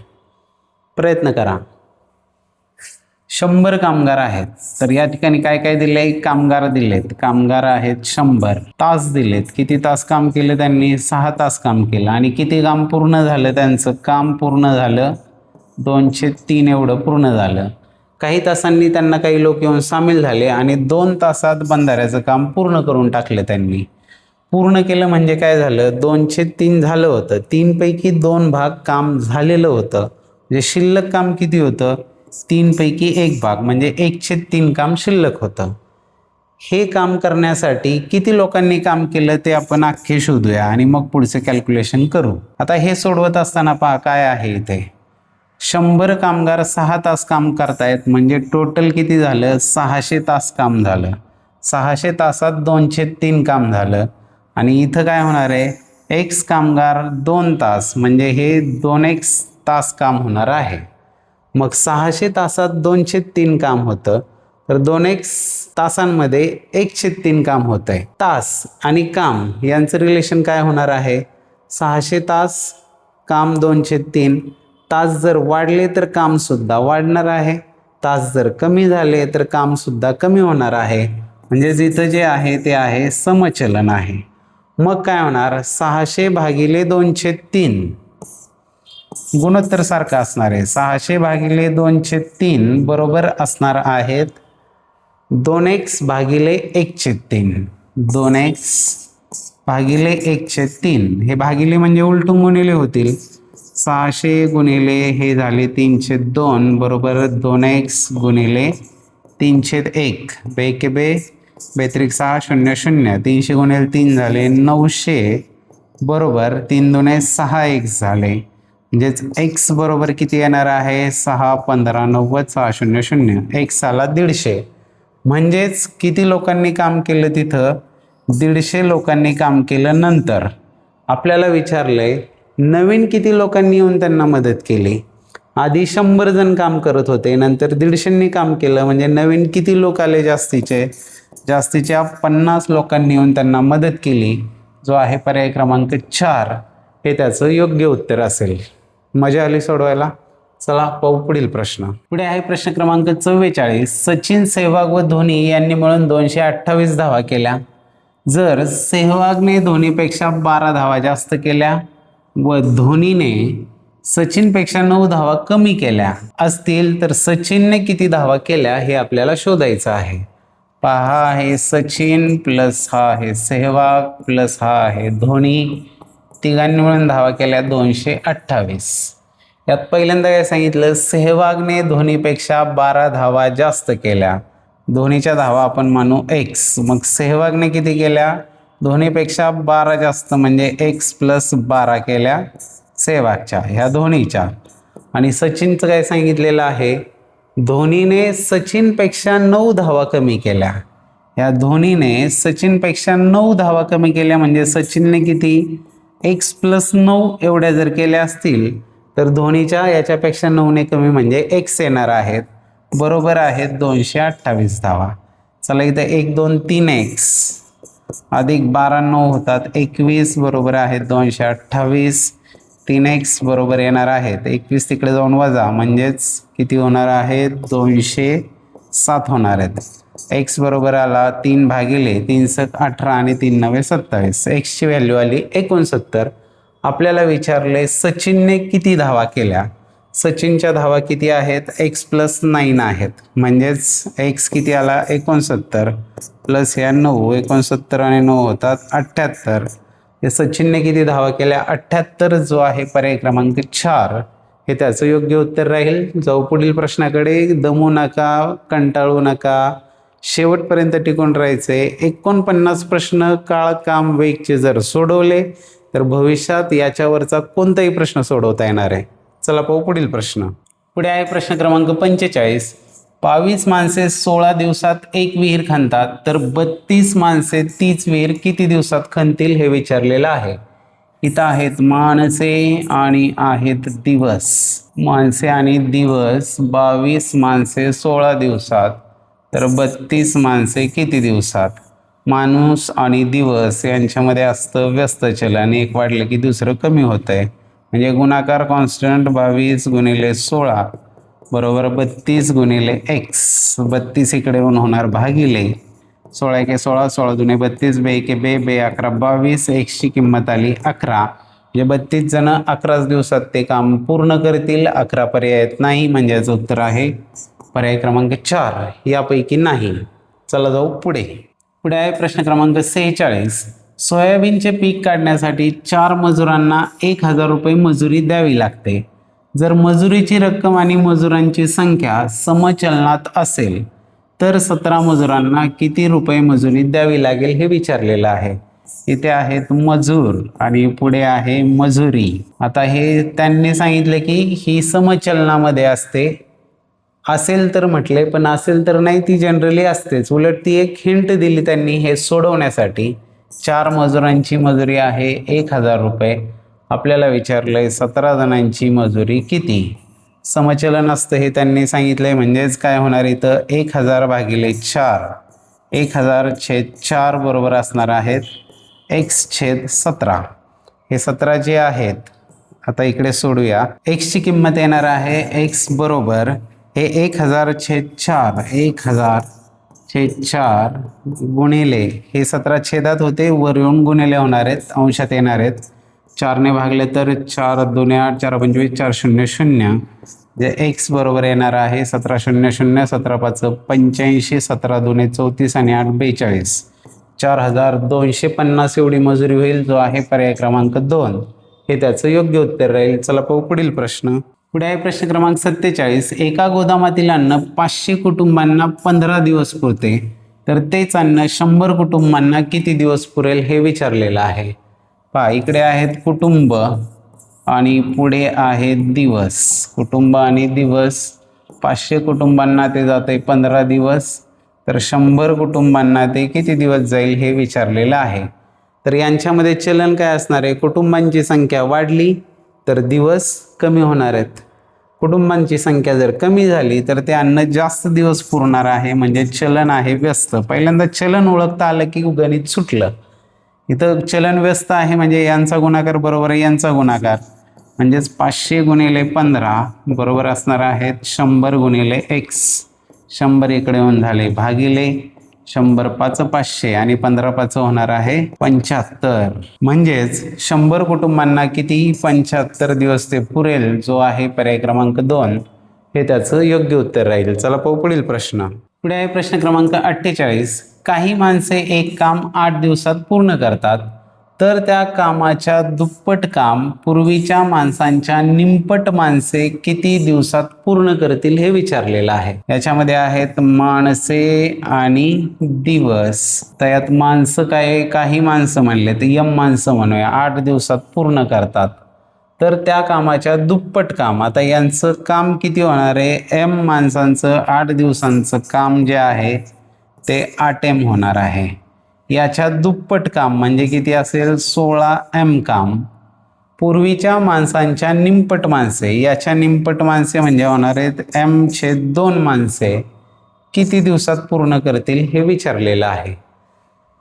S1: प्रयत्न करा. 100 कामगार आहेत, तर या ठिकाणी काय काय दिले? कामगार दिलेत, कामगार आहेत 100. तास दिलेत, किती तास काम केलं त्यांनी? 6 तास काम केलं. आणि किती काम पूर्ण झालं त्यांचं? काम पूर्ण झालं 203 एवढं पूर्ण झालं. काही तासांनी त्यांना काही लोक येऊन सामील झाले आणि 2 तासात बंधाऱ्याचं काम पूर्ण करून टाकलं त्यांनी. पूर्ण केलं म्हणजे काय झालं? 203 झालं होतं, 3 पैकी 2 भाग काम झालेलं होतं. म्हणजे शिल्लक काम किती होतं? 3 पैकी 1 भाग, म्हणजे 1/3 काम शिल्लक होतं. हे काम करण्यासाठी किती लोकांनी काम केलं ते आपण अख्खे शोधूया आणि मग पुढचे कॅल्क्युलेशन करू. आता हे सोडवत असताना पहा काय आहे इथे. 100 कामगार 6 तास काम करतायत, म्हणजे टोटल किती झालं? 600 तास काम झालं. 600 तासात 203 काम झालं. आणि इथं काय होणार आहे? x कामगार 2 तास, म्हणजे हे 2x तास काम होणार आहे. मग 600 तासात 203 काम होतं, तर 2x तासांमध्ये 1/3 काम होत आहे. तास आणि काम यांचं रिलेशन काय होणार आहे? 600 तास काम 2/3. तास जर वाढले तर काम सुद्धा वाढणार आहे, तास जर कमी झाले तर काम सुद्धा कमी होणार आहे. म्हणजे इथं जे आहे ते आहे समचलन आहे. मग काय होणार? 600 भागिले 2/3 गुणोत्तर सारखं असणार आहे. 600 भागिले 2/3 बरोबर असणार आहेत 2x भागिले 1/3. 2x भागिले 1/3. हे भागिले म्हणजे उलटून गुणिले होतील. 600 गुणिले हे झाले 3/2 बरोबर 2x गुणिले 3/1. बे के बे बेत्रिक 6 0 0. 300 गुणिले 3 झाले 900 बरोबर 3 दुणे 6x झाले. म्हणजेच x बरोबर किती येणार आहे? 6 15 90 6 0 0. x आला 150. म्हणजेच किती लोकांनी काम केलं तिथं? 150 लोकांनी काम केलं. नंतर आपल्याला विचारलंय नवीन किती लोकांनी येऊन त्यांना मदत केली. आधी 100 जण काम करत होते, नंतर 150नी काम केलं. म्हणजे नवीन किती लोक आले? जास्तीच्या 50 लोकांनी येऊन त्यांना मदत केली. जो आहे पर्याय क्रमांक 4 हे त्याचं योग्य उत्तर असेल. मजा आली सोडवायला? चला पाहू पुढील प्रश्न. पुढे आहे प्रश्न क्रमांक 44. सचिन, सेहवाग व धोनी यांनी मिळून 228 धावा केल्या. जर सेहवागने धोनीपेक्षा 12 धावा जास्त केल्या व धोनीने सचिनपेक्षा 9 धावा कमी केल्या असतील तर सचिनने किती धावा केल्या हे आपल्याला शोधायचं आहे. पहा, आहे सचिन प्लस हा आहे सेहवाग प्लस हा आहे धोनी. तिघांनी मिळून धावा केल्या 228. यात पहिल्यांदा काय सांगितलं? सेहवागने धोनीपेक्षा 12 धावा जास्त केल्या. धोनीच्या धावा आपण मानू x. मग सेहवागने किती केल्या? धोनीपेक्षा 12 जास्त म्हणजे x प्लस 12 केल्या सेहवागच्या, ह्या धोनीच्या. आणि सचिनचं काय सांगितलेलं आहे? धोनीने सचिनपेक्षा 9 धावा कमी केल्या. या धोनीने सचिनपेक्षा 9 धावा कमी केल्या म्हणजे सचिनने किती? x प्लस 9 एवढ्या जर केल्या असतील तर धोनीच्या याच्यापेक्षा 9ने कमी म्हणजे x येणार आहेत. बरोबर आहेत 228 धावा. चला इथं 1 2 3x अधिक 12 9 होतात 21 बरोबर आहेत 228. 3x बरोबर येणार आहेत 21 तिकडे जाऊन वजा म्हणजेच किती होणार आहेत? 207 होणार आहेत. x बरोबर आला 3 भागिले 3 7 18 आणि 3 9 27. x ची व्हॅल्यू आली 69. आपल्याला विचारले सचिनने किती धावा केल्या. सचिनच्या धावा किती आहेत? x प्लस 9 आहेत. म्हणजेच x किती आला? 69 प्लस ह्या 9. 69 आणि 9 होतात 78. हे सचिनने किती धावा केल्या? 78. जो आहे पर्याय क्रमांक 4 हे त्याचं योग्य उत्तर राहील. जाऊ पुढील प्रश्नाकडे. दमू नका, कंटाळू नका, शेवटपर्यंत टिकून राहायचे. 49 प्रश्न काळ काम वेगचे जर सोडवले तर भविष्यात याच्यावरचा कोणताही प्रश्न सोडवता येणार आहे. चला पाहू पुढील प्रश्न. पुढे आहे प्रश्न क्रमांक 45. 22 माणसे 16 दिवसात एक विहीर खणतात तर 32 माणसे तीच विहीर किती दिवसात खणतील हे विचारलेलं आहे. इथं आहेत माणसे आणि आहेत दिवस. माणसे आणि दिवस. 22 माणसे 16 दिवसात तर 32 माणसे किती दिवसात. माणूस आणि दिवस यांच्यामध्ये असतं व्यस्त चलन. एक वाढलं की दुसरं कमी होत आहे. म्हणजे गुणाकार कॉन्स्टंट 22 गुणिले 16 बरोबर 32 गुणिले x. 32 इकडे येऊन होणार भागिले 16 एके 16 16 दुणे 32 बे एके बे बे 11 22. x ची किंमत आली 11. म्हणजे 32 जण 11 दिवसात ते काम पूर्ण करतील. 11 पर्याय येत नाही म्हणजे याचं उत्तर आहे पर्याय क्रमांक 4 यापैकी नाही. चला जाऊ पुढे. पुढे आहे प्रश्न क्रमांक 46. सोयाबीनचे पीक काढण्यासाठी 4 मजुरांना 1000 रुपये मजुरी द्यावी लागते. जर मजुरीची रक्कम आणि मजुरांची संख्या समचलनात असेल तर 17 मजुरांना किती रुपये मजुरी द्यावी लागेल हे विचारलेलं आहे. इथे आहेत मजूर आणि पुढे आहे मजुरी. आता हे त्यांनी सांगितले की ही समचलनामध्ये असते. असेल तर म्हटले, पण असेल तर नाही, ती जनरली असतेच. उलट ती एक हिंट दिली त्यांनी हे सोडवण्यासाठी. 4 मजुरांची मजुरी आहे 1000 रुपये. आपल्याला विचारलंय 17 जणांची मजुरी किती. समचलन असतं हे त्यांनी सांगितलंय. म्हणजेच काय होणार इथं 1000 भागिले 4. 1000/4 बरोबर असणार आहेत x/17. हे 17 जे आहेत आता इकडे सोडूया. x ची किंमत येणार आहे x बरोबर हे 1000/4. 1000/4 गुणिले हे 17 छेदात होते, वर येऊन गुणिले होणार आहेत, अंशात येणार आहेत. 4ने भागले तर 4 2 8 4 25 4 0 0. जे x बरोबर येणार आहे 17 0 0 17 5 85 17 2 34 आणि 8 42. 4250 एवढी मजुरी होईल, जो आहे पर्याय क्रमांक 2 हे त्याचं योग्य उत्तर राहील. चला पाहू पुढील प्रश्न. पुढे आहे प्रश्न क्रमांक 47. एका गोदामातील अन्न 500 कुटुंबांना 15 दिवस पुरते, तर तेच अन्न 100 कुटुंबांना किती दिवस पुरेल हे विचारलेलं आहे. पहा, इकडे आहेत कुटुंब आणि पुढे आहेत दिवस. कुटुंब आणि दिवस. 500 कुटुंबांना ते जाते 15 दिवस, तर 100 कुटुंबांना ते किती दिवस जाईल हे विचारलेलं आहे. तर यांच्यामध्ये चलन काय असणार आहे? कुटुंबांची संख्या वाढली तर दिवस कमी होणार आहेत. कुटुंबांची संख्या जर कमी झाली तर ते अन्न जास्त दिवस पुरणार आहे, म्हणजे चलन आहे व्यस्त. पहिल्यांदा चलन ओळखता आलं की गणित सुटलं. इथं चलन व्यस्त आहे म्हणजे यांचा गुणाकार बरोबर आहे यांचा गुणाकार, म्हणजेच 500 गुणिले 15 बरोबर असणार आहेत 100 गुणिले x. 100 इकडे येऊन झाले भागिले 100 5 500 आणि 15 5 होणार आहे 75. म्हणजेच 100 कुटुंबांना किती 75 दिवस ते पुरेल, जो आहे पर्याय क्रमांक 2 हे त्याचं योग्य उत्तर राहील. चला पाहू पुढील प्रश्न. पुढे आहे प्रश्न क्रमांक 48. काही माणसे एक काम 8 दिवसात पूर्ण करतात, तर त्या कामाच्या दुप्पट काम पूर्वीच्या माणसांच्या निमपट माणसे किती दिवसात पूर्ण करतील हे विचारलेलं आहे. याच्यामध्ये आहेत माणसे आणि दिवस. तर यात माणसं काय, काही माणसं म्हणले तर यम माणसं म्हणूया 8 दिवसात पूर्ण करतात, तर त्या कामाच्या दुप्पट काम. आता यांचं काम किती होणार आहे? एम माणसांचं 8 दिवसांचं काम जे आहे ते 8 एम होणार आहे. याच्या दुप्पट काम म्हणजे किती असेल? 16 एम काम. पूर्वीच्या माणसांच्या निमपट माणसे, याच्या निमपट माणसे म्हणजे होणार आहेत m/2 माणसे किती दिवसात पूर्ण करतील हे विचारलेलं आहे.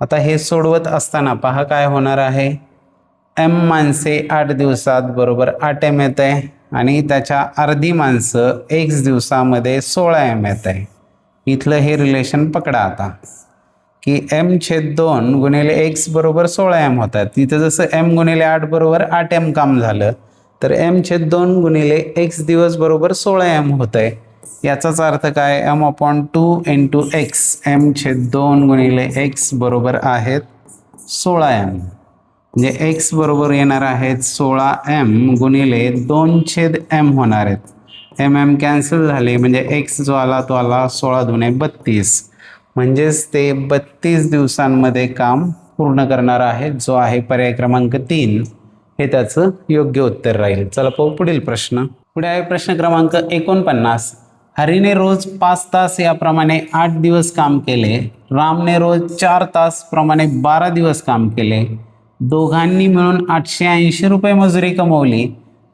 S1: आता हे सोडवत असताना पहा काय होणार आहे. m माणसे 8 दिवसात बरोबर 8 एम येत आहे आणि त्याच्या अर्धी माणसं x दिवसामध्ये 16 एम येत आहे. इथलं हे रिलेशन पकडा आता की m/2 गुणिले x बरोबर 16 एम होतात. तिथं जसं m गुणिले 8 बरोबर 8 एम काम झालं, तर m/2 गुणिले x दिवस बरोबर 16 एम होत आहे. याचाच अर्थ काय? m/2 into x. m/2 गुणिले x बरोबर आहेत 16 एम, म्हणजे x बरोबर येणार आहेत 16 एम गुणिले 2/m होणार आहेत. m कॅन्सल झाले म्हणजे x जो आला तो आला 16 दुणे 32, म्हणजेच ते 32 दिवसांमध्ये काम पूर्ण करणार आहे, जो आहे पर्याय क्रमांक 3 हे त्याचं योग्य उत्तर राहील. चला पाहू पुढील प्रश्न. पुढे आहे प्रश्न क्रमांक 49. हरीने रोज 5 तास याप्रमाणे 8 दिवस काम केले, रामने रोज 4 तास प्रमाणे 12 दिवस काम केले. दोघांनी मिळून 880 रुपये मजुरी कमवली,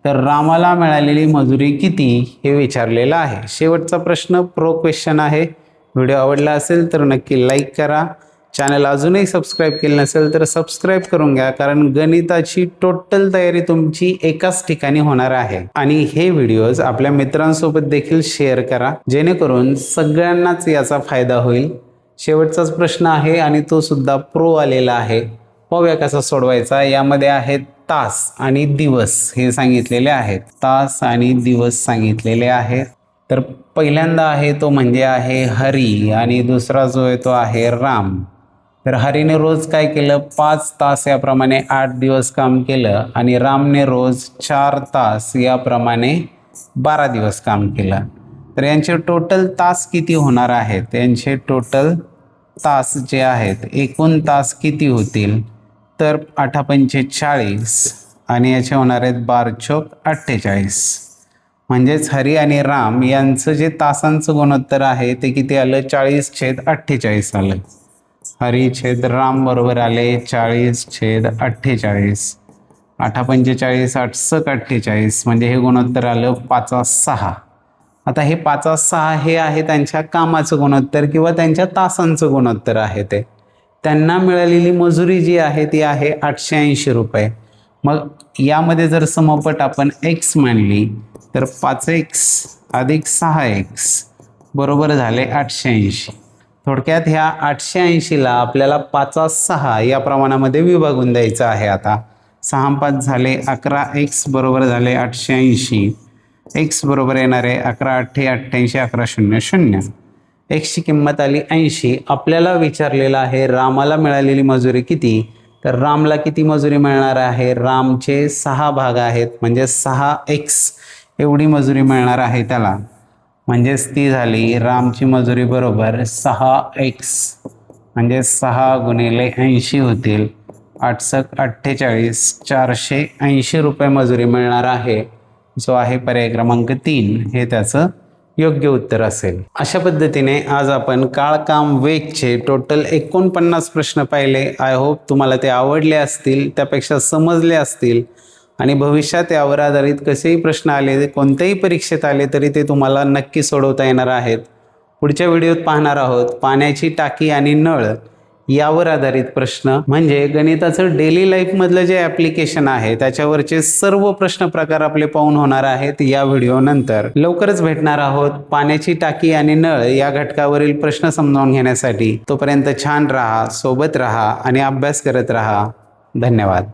S1: तर रामाला मिळालेली मजुरी किती हे विचारलेलं आहे. शेवटचा प्रश्न प्रो क्वेश्चन आहे. व्हिडिओ आवडला असेल तर नक्की लाईक करा. चॅनल अजूनही सबस्क्राईब केलं नसेल तर सबस्क्राईब करून घ्या, कारण गणिताची टोटल तयारी तुमची एकाच ठिकाणी होणार आहे. आणि हे व्हिडिओज आपल्या मित्रांसोबत देखील शेअर करा, जेणेकरून सगळ्यांनाच याचा फायदा होईल. शेवटचाच प्रश्न आहे आणि तो सुद्धा प्रो आलेला आहे. पाहूया कसा सोडवायचा. यामध्ये आहेत तास आणि दिवस हे सांगितलेले आहेत. तास आणि दिवस सांगितलेले आहेत. तर पहिल्यांदा आहे तो म्हणजे आहे हरी आणि दुसरा जो आहे तो आहे राम. तर हरीने रोज काय केलं? 5 तास याप्रमाणे 8 दिवस काम केलं आणि रामने रोज 4 तास याप्रमाणे 12 दिवस काम केलं. तर यांचे टोटल तास किती होणार आहेत? यांचे टोटल तास जे आहेत, एकूण तास किती होतील? तर 8×5 = 40 आणि याचे होणार आहेत 12×4 = 48. म्हणजेच हरी आणि राम यांचं जे तासांचं गुणोत्तर आहे ते किती आलं? 40/48 आलं. हरी छेद राम बरोबर आले 40/48. 8×5 = 40, 8×7 = 48, म्हणजे हे गुणोत्तर आलं 5/6. आता हे 5/6 हे आहे त्यांच्या कामाचं गुणोत्तर किंवा त्यांच्या तासांचं गुणोत्तर आहे. ते त्यांना मिळालेली मजुरी जी आहे ती आहे 880 रुपये. मग यामध्ये जर समपट आपण x मानली तर 5x अधिक 6x बरोबर झाले 880. थोडक्यात ह्या 880ला आपल्याला 5/6 या प्रमाणामध्ये विभागून द्यायचं आहे. आता 6×5 झाले 11x बरोबर झाले 880. x बरोबर येणार आहे 11×8 = 88, 11×0 = 0. एक्सची किंमत आली 80. आपल्याला विचारलेलं आहे रामाला मिळालेली मजुरी किती. तर रामला किती मजुरी मिळणार आहे. रामचे 6 भाग आहेत म्हणजे 6x एवढी मजुरी मिळणार आहे त्याला. म्हणजेच ती झाली रामची मजुरी बरोबर 6x म्हणजे 6 गुणिले 80 होतील. 8×48 480 रुपये मजुरी मिळणार आहे. जो आहे पर्याय क्रमांक 3 हे त्याचं योग्य उत्तर असेल. अशा पद्धतीने आज आपण काळ काम वेगचे टोटल 49 प्रश्न पाहिले. आय होप तुम्हाला ते आवडले असतील, त्यापेक्षा समजले असतील आणि भविष्यात यावर आधारित कसेही प्रश्न आले, कोणत्याही परीक्षेत आले तरी ते तुम्हाला नक्की सोडवता येणार आहेत. पुढच्या व्हिडिओत पाहणार आहोत पाण्याची टाकी आणि नळ यावर आधारित प्रश्न, म्हणजे गणिताचं डेली लाईफमधलं जे ॲप्लिकेशन आहे त्याच्यावरचे सर्व प्रश्न प्रकार आपले पाहून होणार आहेत या व्हिडिओनंतर. लवकरच भेटणार आहोत पाण्याची टाकी आणि नळ या घटकावरील प्रश्न समजावून घेण्यासाठी. तोपर्यंत छान राहा, सोबत राहा आणि अभ्यास करत राहा. धन्यवाद.